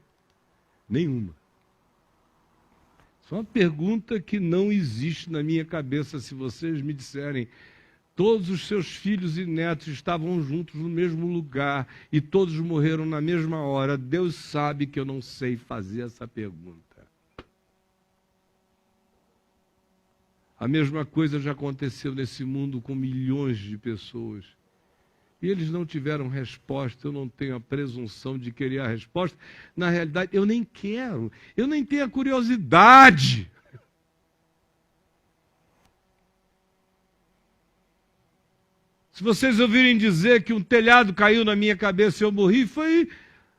Nenhuma. Isso é uma pergunta que não existe na minha cabeça. Se vocês me disserem, todos os seus filhos e netos estavam juntos no mesmo lugar e todos morreram na mesma hora, Deus sabe que eu não sei fazer essa pergunta. A mesma coisa já aconteceu nesse mundo com milhões de pessoas. E eles não tiveram resposta, eu não tenho a presunção de querer a resposta. Na realidade, eu nem quero, eu nem tenho a curiosidade. Se vocês ouvirem dizer que um telhado caiu na minha cabeça e eu morri, foi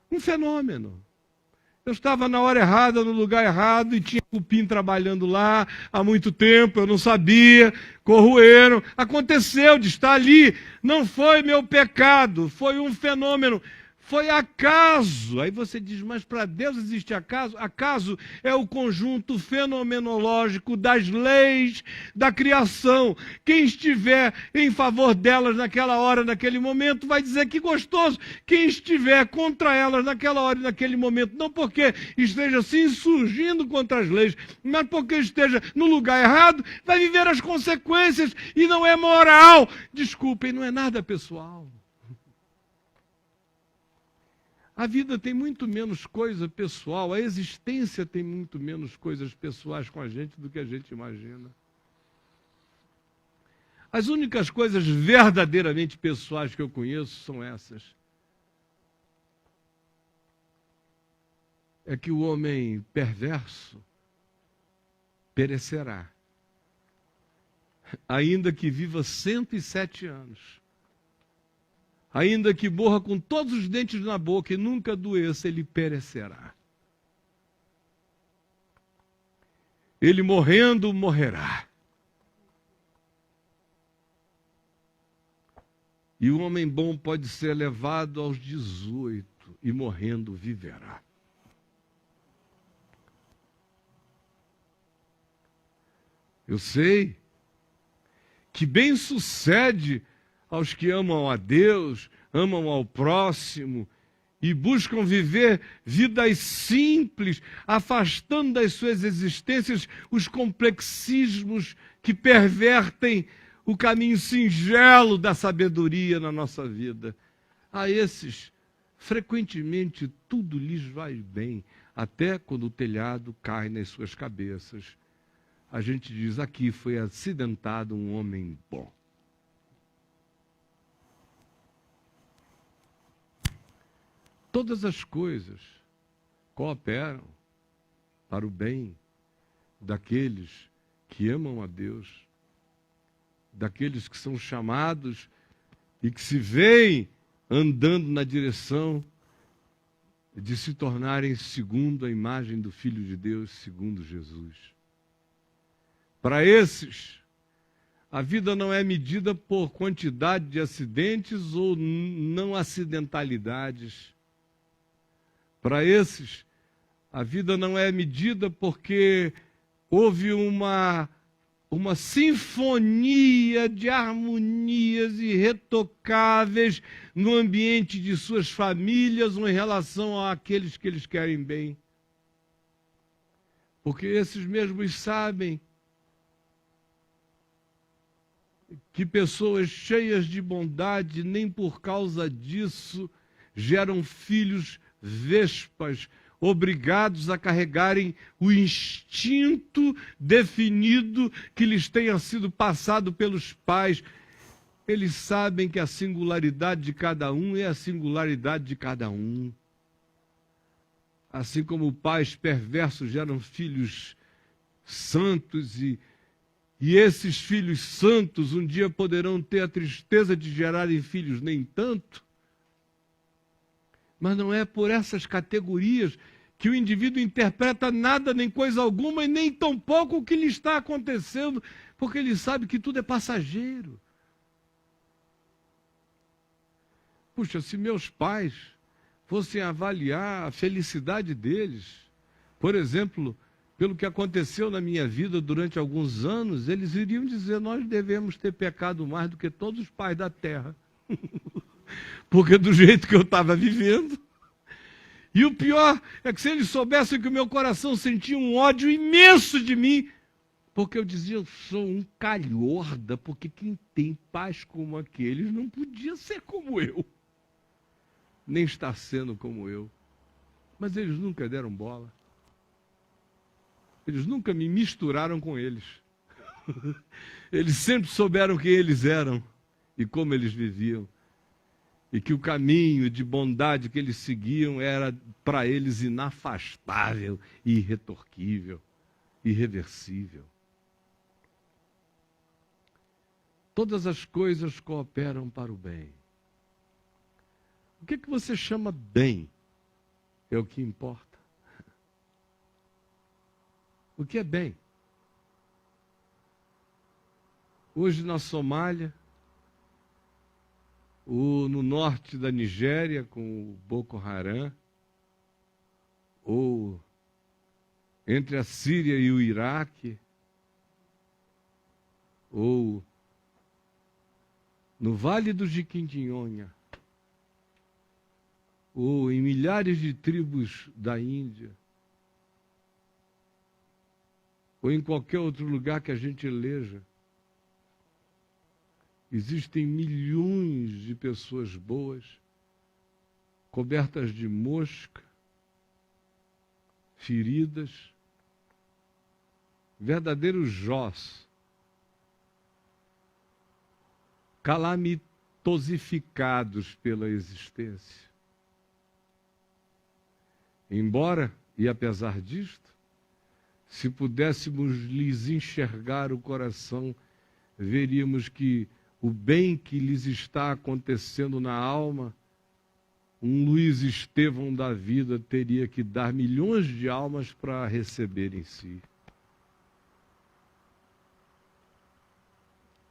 um fenômeno. Eu estava na hora errada, no lugar errado, e tinha cupim trabalhando lá há muito tempo, eu não sabia, corroeram. Aconteceu de estar ali, não foi meu pecado, foi um fenômeno, foi acaso. Aí você diz, mas para Deus existe acaso? Acaso é o conjunto fenomenológico das leis da criação. Quem estiver em favor delas naquela hora, naquele momento, vai dizer que gostoso. Quem estiver contra elas naquela hora e naquele momento, não porque esteja se insurgindo contra as leis, mas porque esteja no lugar errado, vai viver as consequências e não é moral. Desculpem, não é nada pessoal. A vida tem muito menos coisa pessoal, a existência tem muito menos coisas pessoais com a gente do que a gente imagina. As únicas coisas verdadeiramente pessoais que eu conheço são essas. É que o homem perverso perecerá, ainda que viva 107 anos. Ainda que morra com todos os dentes na boca e nunca adoeça, ele perecerá. Ele morrendo, morrerá. E o homem bom pode ser levado aos 18 e morrendo viverá. Eu sei que bem sucede aos que amam a Deus, amam ao próximo e buscam viver vidas simples, afastando das suas existências os complexismos que pervertem o caminho singelo da sabedoria na nossa vida. A esses, frequentemente, tudo lhes vai bem, até quando o telhado cai nas suas cabeças. A gente diz, aqui foi acidentado um homem bom. Todas as coisas cooperam para o bem daqueles que amam a Deus, daqueles que são chamados e que se veem andando na direção de se tornarem segundo a imagem do Filho de Deus, segundo Jesus. Para esses, a vida não é medida por quantidade de acidentes ou não acidentalidades. Para esses, a vida não é medida porque houve uma sinfonia de harmonias irretocáveis no ambiente de suas famílias ou em relação àqueles que eles querem bem. Porque esses mesmos sabem que pessoas cheias de bondade, nem por causa disso, geram filhos vespas, obrigados a carregarem o instinto definido que lhes tenha sido passado pelos pais. Eles sabem que a singularidade de cada um é a singularidade de cada um. Assim como pais perversos geram filhos santos e esses filhos santos um dia poderão ter a tristeza de gerarem filhos nem tanto. Mas não é por essas categorias que o indivíduo interpreta nada, nem coisa alguma, e nem tampouco o que lhe está acontecendo, porque ele sabe que tudo é passageiro. Puxa, se meus pais fossem avaliar a felicidade deles, por exemplo, pelo que aconteceu na minha vida durante alguns anos, eles iriam dizer: nós devemos ter pecado mais do que todos os pais da terra. Porque do jeito que eu estava vivendo. E o pior é que se eles soubessem que o meu coração sentia um ódio imenso de mim, porque eu dizia: eu sou um calhorda, porque quem tem pais como aqueles não podia ser como eu, nem está sendo como eu. Mas eles nunca deram bola. Eles nunca me misturaram com eles. Eles sempre souberam quem eles eram e como eles viviam. E que o caminho de bondade que eles seguiam era para eles inafastável, irretorquível, irreversível. Todas as coisas cooperam para o bem. O que você chama bem é o que importa. O que é bem? Hoje na Somália, ou no norte da Nigéria com o Boko Haram, ou entre a Síria e o Iraque, ou no Vale do Jequitinhonha, ou em milhares de tribos da Índia, ou em qualquer outro lugar que a gente eleja, existem milhões de pessoas boas, cobertas de mosca, feridas, verdadeiros jós, calamitosificados pela existência. Embora, e apesar disto, se pudéssemos lhes enxergar o coração, veríamos que o bem que lhes está acontecendo na alma, um Luiz Estevão da vida teria que dar milhões de almas para receber em si.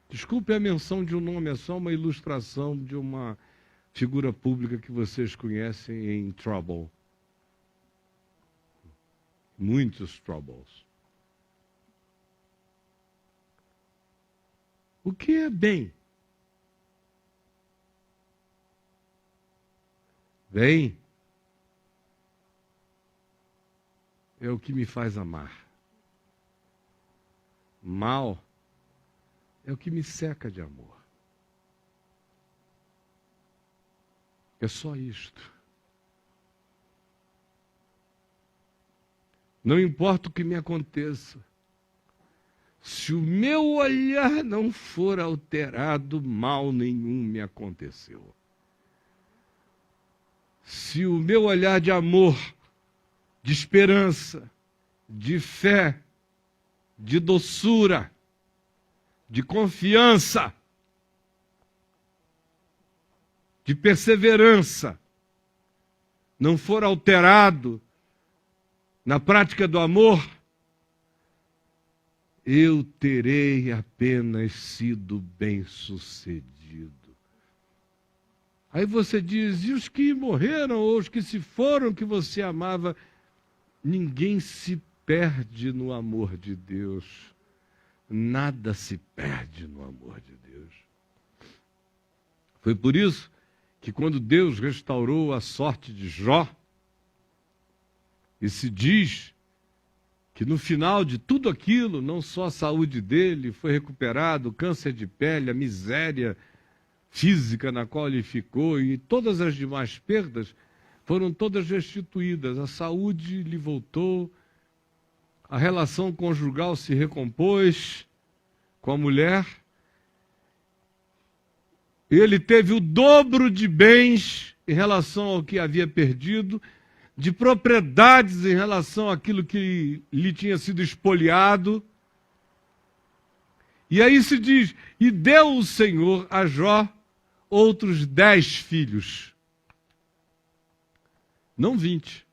Desculpe a menção de um nome, é só uma ilustração de uma figura pública que vocês conhecem em Trouble. Muitos Troubles. O que é bem? Bem é o que me faz amar. Mal é o que me seca de amor. É só isto. Não importa o que me aconteça, se o meu olhar não for alterado, mal nenhum me aconteceu. Se o meu olhar de amor, de esperança, de fé, de doçura, de confiança, de perseverança, não for alterado na prática do amor, eu terei apenas sido bem-sucedido. Aí você diz: e os que morreram, ou os que se foram, que você amava? Ninguém se perde no amor de Deus. Nada se perde no amor de Deus. Foi por isso que quando Deus restaurou a sorte de Jó, e se diz que no final de tudo aquilo, não só a saúde dele foi recuperada, o câncer de pele, a miséria física na qual ele ficou e todas as demais perdas foram todas restituídas. A saúde lhe voltou, a relação conjugal se recompôs com a mulher, ele teve o dobro de bens em relação ao que havia perdido, de propriedades em relação àquilo que lhe tinha sido espoliado. E aí se diz, e deu o Senhor a Jó outros 10 filhos. Não 20.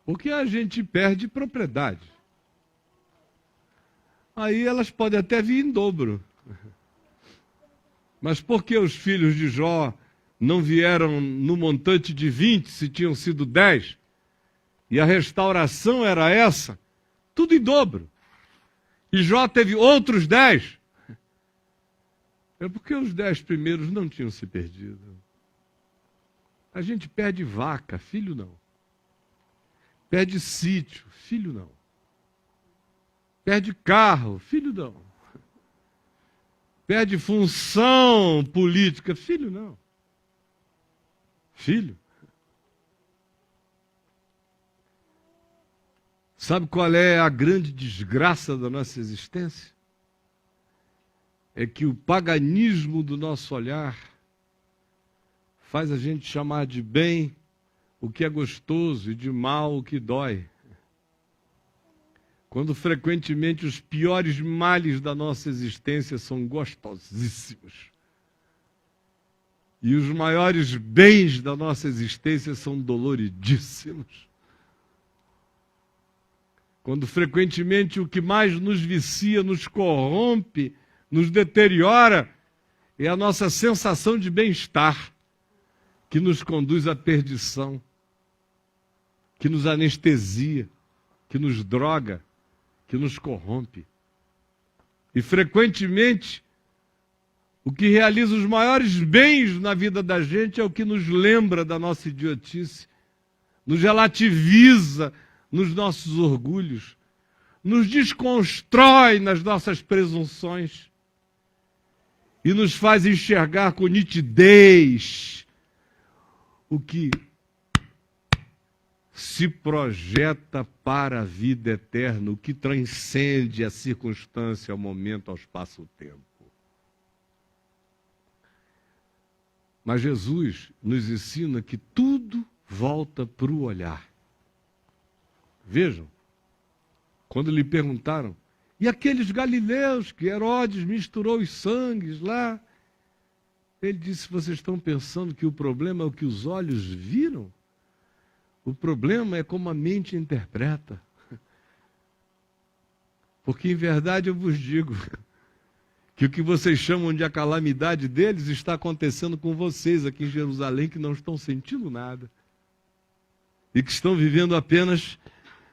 Porque a gente perde propriedade. Aí elas podem até vir em dobro. Mas por que os filhos de Jó não vieram no montante de 20, se tinham sido 10? E a restauração era essa? Tudo em dobro. E Jó teve outros 10. É porque os 10 primeiros não tinham se perdido. A gente perde vaca, filho não. Perde sítio, filho não. Perde carro, filho não. Perde função política, filho não. Filho. Sabe qual é a grande desgraça da nossa existência? É que o paganismo do nosso olhar faz a gente chamar de bem o que é gostoso e de mal o que dói. Quando frequentemente os piores males da nossa existência são gostosíssimos. E os maiores bens da nossa existência são doloridíssimos. Quando frequentemente o que mais nos vicia, nos corrompe, nos deteriora, é a nossa sensação de bem-estar, que nos conduz à perdição, que nos anestesia, que nos droga, que nos corrompe. E frequentemente, o que realiza os maiores bens na vida da gente é o que nos lembra da nossa idiotice, nos relativiza nos nossos orgulhos, nos desconstrói nas nossas presunções e nos faz enxergar com nitidez o que se projeta para a vida eterna, o que transcende a circunstância, ao momento, ao espaço-tempo. Mas Jesus nos ensina que tudo volta para o olhar. Vejam, quando lhe perguntaram, e aqueles galileus que Herodes misturou os sangues lá? Ele disse, vocês estão pensando que o problema é o que os olhos viram? O problema é como a mente interpreta. Porque, em verdade, eu vos digo que o que vocês chamam de a calamidade deles está acontecendo com vocês aqui em Jerusalém, que não estão sentindo nada. E que estão vivendo apenas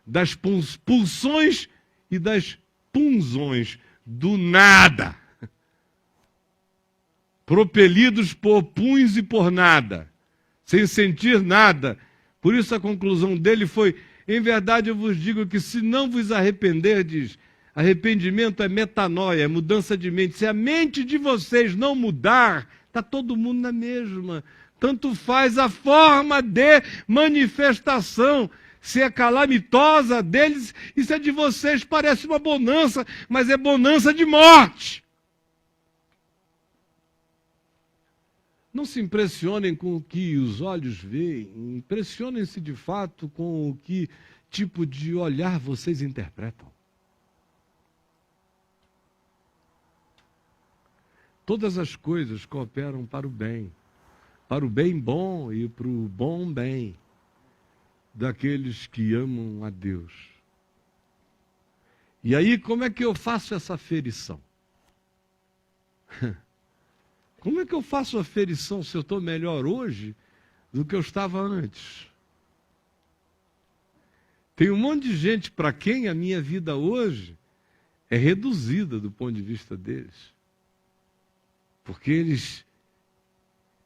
das pulsões e das punzões do nada. Propelidos por puns e por nada, sem sentir nada. Por isso a conclusão dele foi, em verdade eu vos digo que se não vos arrependerdes, arrependimento é metanoia, é mudança de mente. Se a mente de vocês não mudar, está todo mundo na mesma. Tanto faz a forma de manifestação, se é calamitosa deles, e se é de vocês parece uma bonança, mas é bonança de morte. Não se impressionem com o que os olhos veem, impressionem-se de fato com o que tipo de olhar vocês interpretam. Todas as coisas cooperam para o bem bom e para o bom bem daqueles que amam a Deus. E aí, como é que eu faço essa aferição? Como é que eu faço a aferição se eu estou melhor hoje do que eu estava antes? Tem um monte de gente para quem a minha vida hoje é reduzida do ponto de vista deles. Porque eles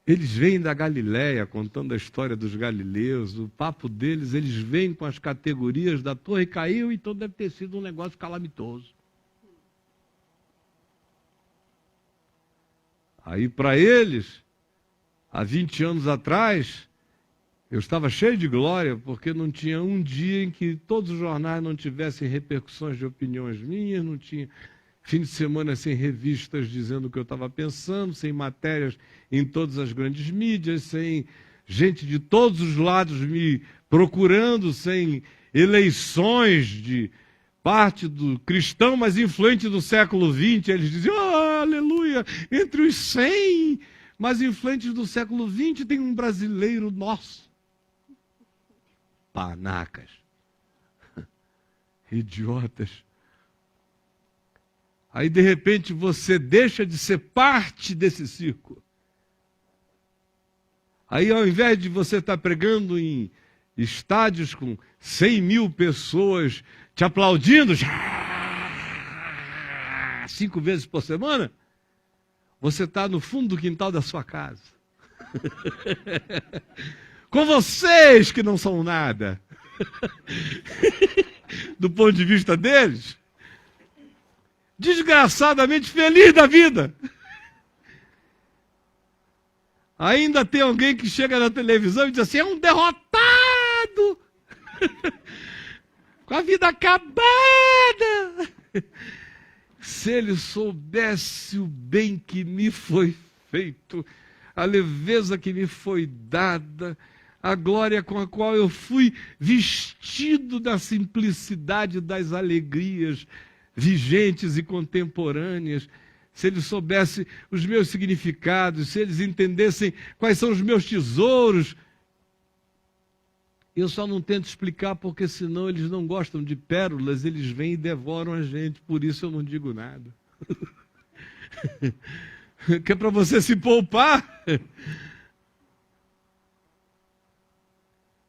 vêm da Galileia, contando a história dos galileus, o papo deles, eles vêm com as categorias da torre caiu, então deve ter sido um negócio calamitoso. Aí para eles, há 20 anos atrás, eu estava cheio de glória, porque não tinha um dia em que todos os jornais não tivessem repercussões de opiniões minhas, não tinha fim de semana sem revistas dizendo o que eu estava pensando, sem matérias em todas as grandes mídias, sem gente de todos os lados me procurando, sem eleições de parte do cristão mais influente do século XX. Eles diziam, oh, aleluia, entre os 100 mais influentes do século XX tem um brasileiro nosso. Panacas. Idiotas. Aí, de repente, você deixa de ser parte desse círculo. Aí, ao invés de você estar pregando em estádios com 100 mil pessoas te aplaudindo 5 vezes por semana, você está no fundo do quintal da sua casa. Com vocês que não são nada. Do ponto de vista deles, desgraçadamente feliz da vida. Ainda tem alguém que chega na televisão e diz assim, é um derrotado, com a vida acabada. Se ele soubesse o bem que me foi feito, a leveza que me foi dada, a glória com a qual eu fui vestido da simplicidade das alegrias vigentes e contemporâneas, se eles soubessem os meus significados, se eles entendessem quais são os meus tesouros. Eu só não tento explicar porque senão eles não gostam de pérolas, eles vêm e devoram a gente, por isso eu não digo nada. Que é para você se poupar.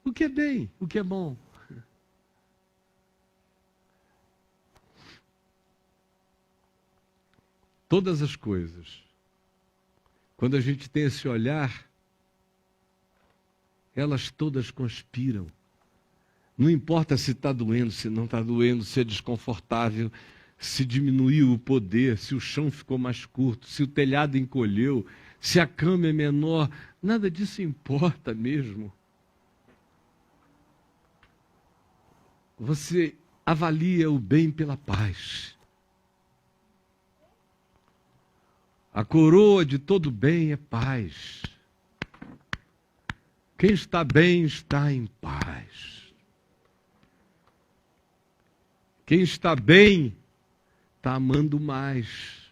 O que é bem, o que é bom. Todas as coisas, quando a gente tem esse olhar, elas todas conspiram. Não importa se está doendo, se não está doendo, se é desconfortável, se diminuiu o poder, se o chão ficou mais curto, se o telhado encolheu, se a cama é menor, nada disso importa mesmo. Você avalia o bem pela paz. A coroa de todo bem é paz. Quem está bem está em paz. Quem está bem está amando mais.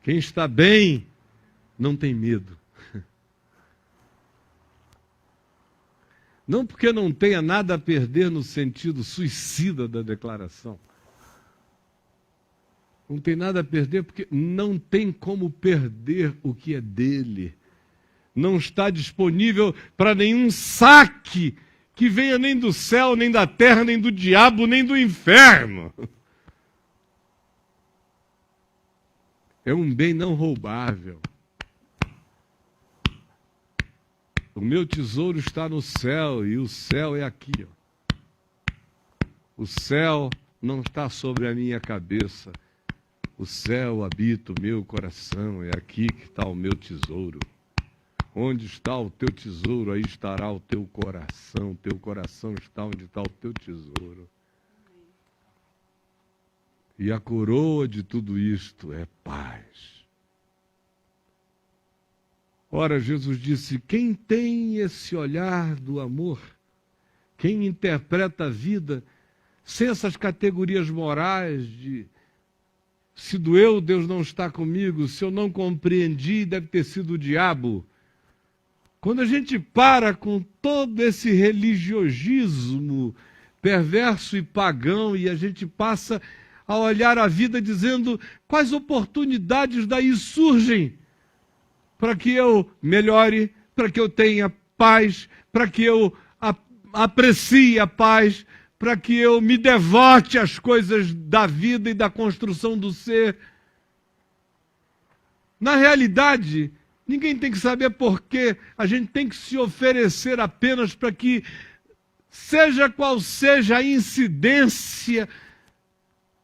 Quem está bem não tem medo. Não porque não tenha nada a perder no sentido suicida da declaração. Não tem nada a perder porque não tem como perder o que é dele. Não está disponível para nenhum saque que venha nem do céu, nem da terra, nem do diabo, nem do inferno. É um bem não roubável. O meu tesouro está no céu e o céu é aqui. Ó. O céu não está sobre a minha cabeça. O céu habita o meu coração. É aqui que está o meu tesouro. Onde está o teu tesouro, aí estará o teu coração. O teu coração está onde está o teu tesouro. E a coroa de tudo isto é paz. Ora, Jesus disse, quem tem esse olhar do amor, quem interpreta a vida sem essas categorias morais de se doeu, Deus não está comigo, se eu não compreendi, deve ter sido o diabo. Quando a gente para com todo esse religiosismo perverso e pagão e a gente passa a olhar a vida dizendo quais oportunidades daí surgem para que eu melhore, para que eu tenha paz, para que eu aprecie a paz, para que eu me devote às coisas da vida e da construção do ser. Na realidade, ninguém tem que saber por quê. A gente tem que se oferecer apenas para que, seja qual seja a incidência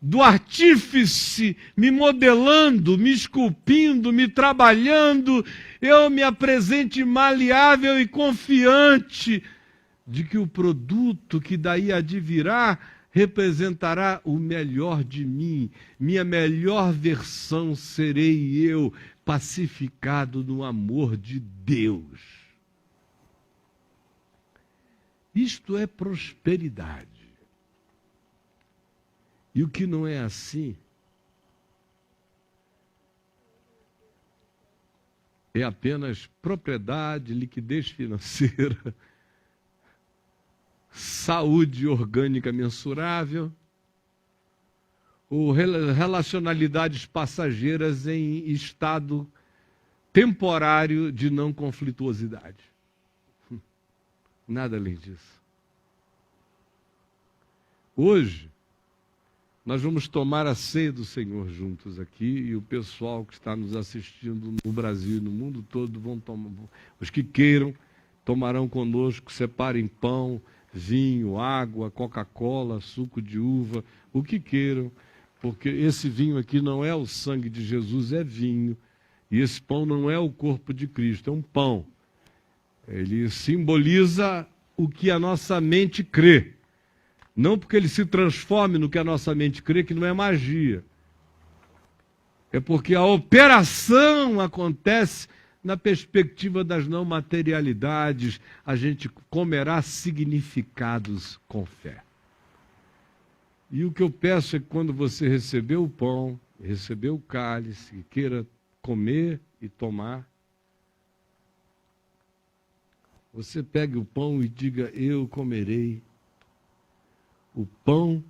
do artífice me modelando, me esculpindo, me trabalhando, eu me apresente maleável e confiante de que o produto que daí advirá representará o melhor de mim. Minha melhor versão serei eu, pacificado no amor de Deus. Isto é prosperidade. E o que não é assim é apenas propriedade, liquidez financeira, saúde orgânica mensurável, ou relacionalidades passageiras em estado temporário de não conflituosidade. Nada além disso. Hoje, nós vamos tomar a ceia do Senhor juntos aqui, e o pessoal que está nos assistindo no Brasil e no mundo todo vão tomar. Os que queiram tomarão conosco, separem pão, vinho, água, Coca-Cola, suco de uva, o que queiram, porque esse vinho aqui não é o sangue de Jesus, é vinho, e esse pão não é o corpo de Cristo, é um pão. Ele simboliza o que a nossa mente crê. Não porque ele se transforme no que a nossa mente crê, que não é magia. É porque a operação acontece na perspectiva das não materialidades. A gente comerá significados com fé. E o que eu peço é que quando você receber o pão, receber o cálice, e queira comer e tomar, você pegue o pão e diga: eu comerei o pão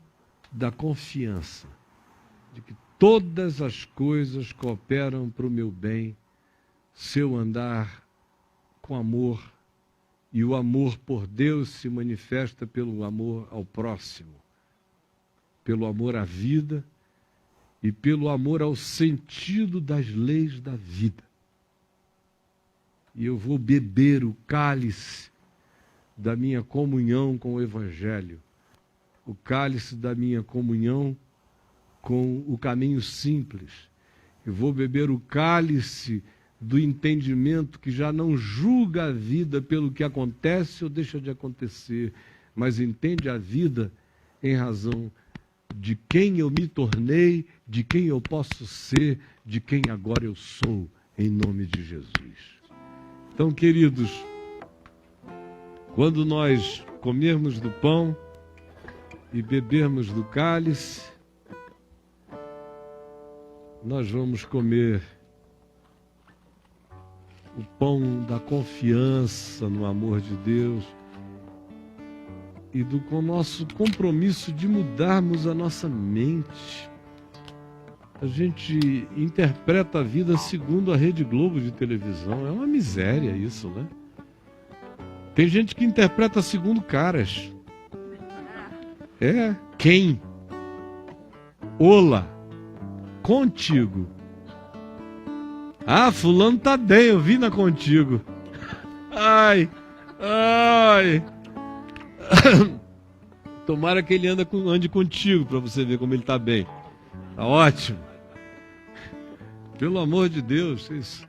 da confiança de que todas as coisas cooperam para o meu bem se eu andar com amor, e o amor por Deus se manifesta pelo amor ao próximo, pelo amor à vida e pelo amor ao sentido das leis da vida. E eu vou beber o cálice da minha comunhão com o Evangelho, o cálice da minha comunhão com o caminho simples. Eu vou beber o cálice do entendimento que já não julga a vida pelo que acontece ou deixa de acontecer, mas entende a vida em razão de quem eu me tornei, de quem eu posso ser, de quem agora eu sou, em nome de Jesus. Então, queridos, quando nós comermos do pão e bebermos do cálice, nós vamos comer o pão da confiança no amor de Deus e com o nosso compromisso de mudarmos a nossa mente. A gente interpreta a vida segundo a Rede Globo de televisão. É uma miséria isso, né? Tem gente que interpreta segundo caras. Quem? Ola. Contigo. Ah, fulano tá bem, eu vi na Contigo. Ai. Tomara que ele ande contigo para você ver como ele tá bem. Tá ótimo. Pelo amor de Deus, vocês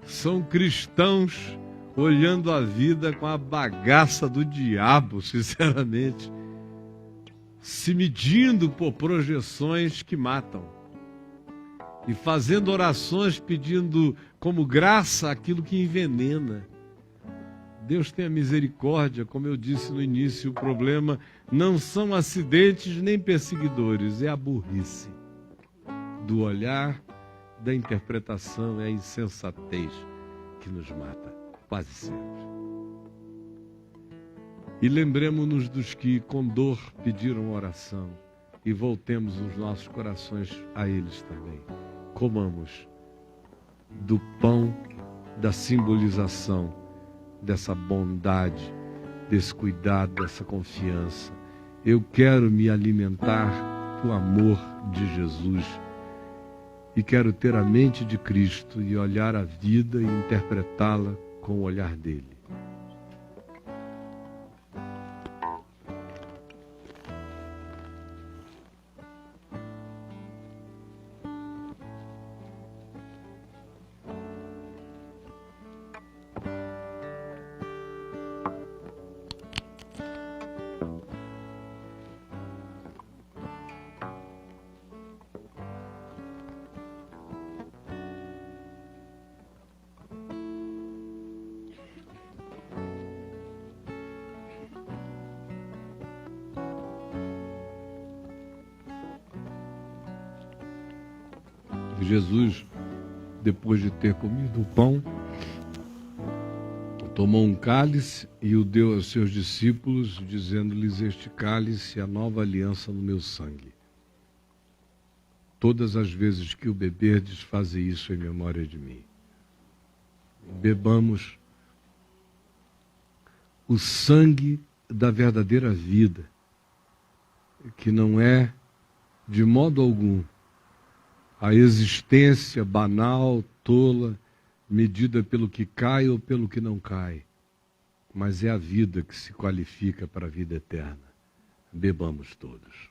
são cristãos olhando a vida com a bagaça do diabo, sinceramente, se medindo por projeções que matam e fazendo orações pedindo como graça aquilo que envenena. Deus tenha misericórdia, como eu disse no início, o problema não são acidentes nem perseguidores, é a burrice do olhar, da interpretação, é a insensatez que nos mata, quase sempre. E lembremos-nos dos que com dor pediram oração e voltemos os nossos corações a eles também. Comamos do pão da simbolização dessa bondade desse cuidado, dessa confiança. Eu quero me alimentar do amor de Jesus e quero ter a mente de Cristo e olhar a vida e interpretá-la com o olhar dele. Jesus, depois de ter comido o pão, tomou um cálice e o deu aos seus discípulos, dizendo-lhes: este cálice é a nova aliança no meu sangue. Todas as vezes que o beberdes, faze isso em memória de mim. Bebamos o sangue da verdadeira vida, que não é, de modo algum, a existência banal, tola, medida pelo que cai ou pelo que não cai, mas é a vida que se qualifica para a vida eterna. Bebamos todos.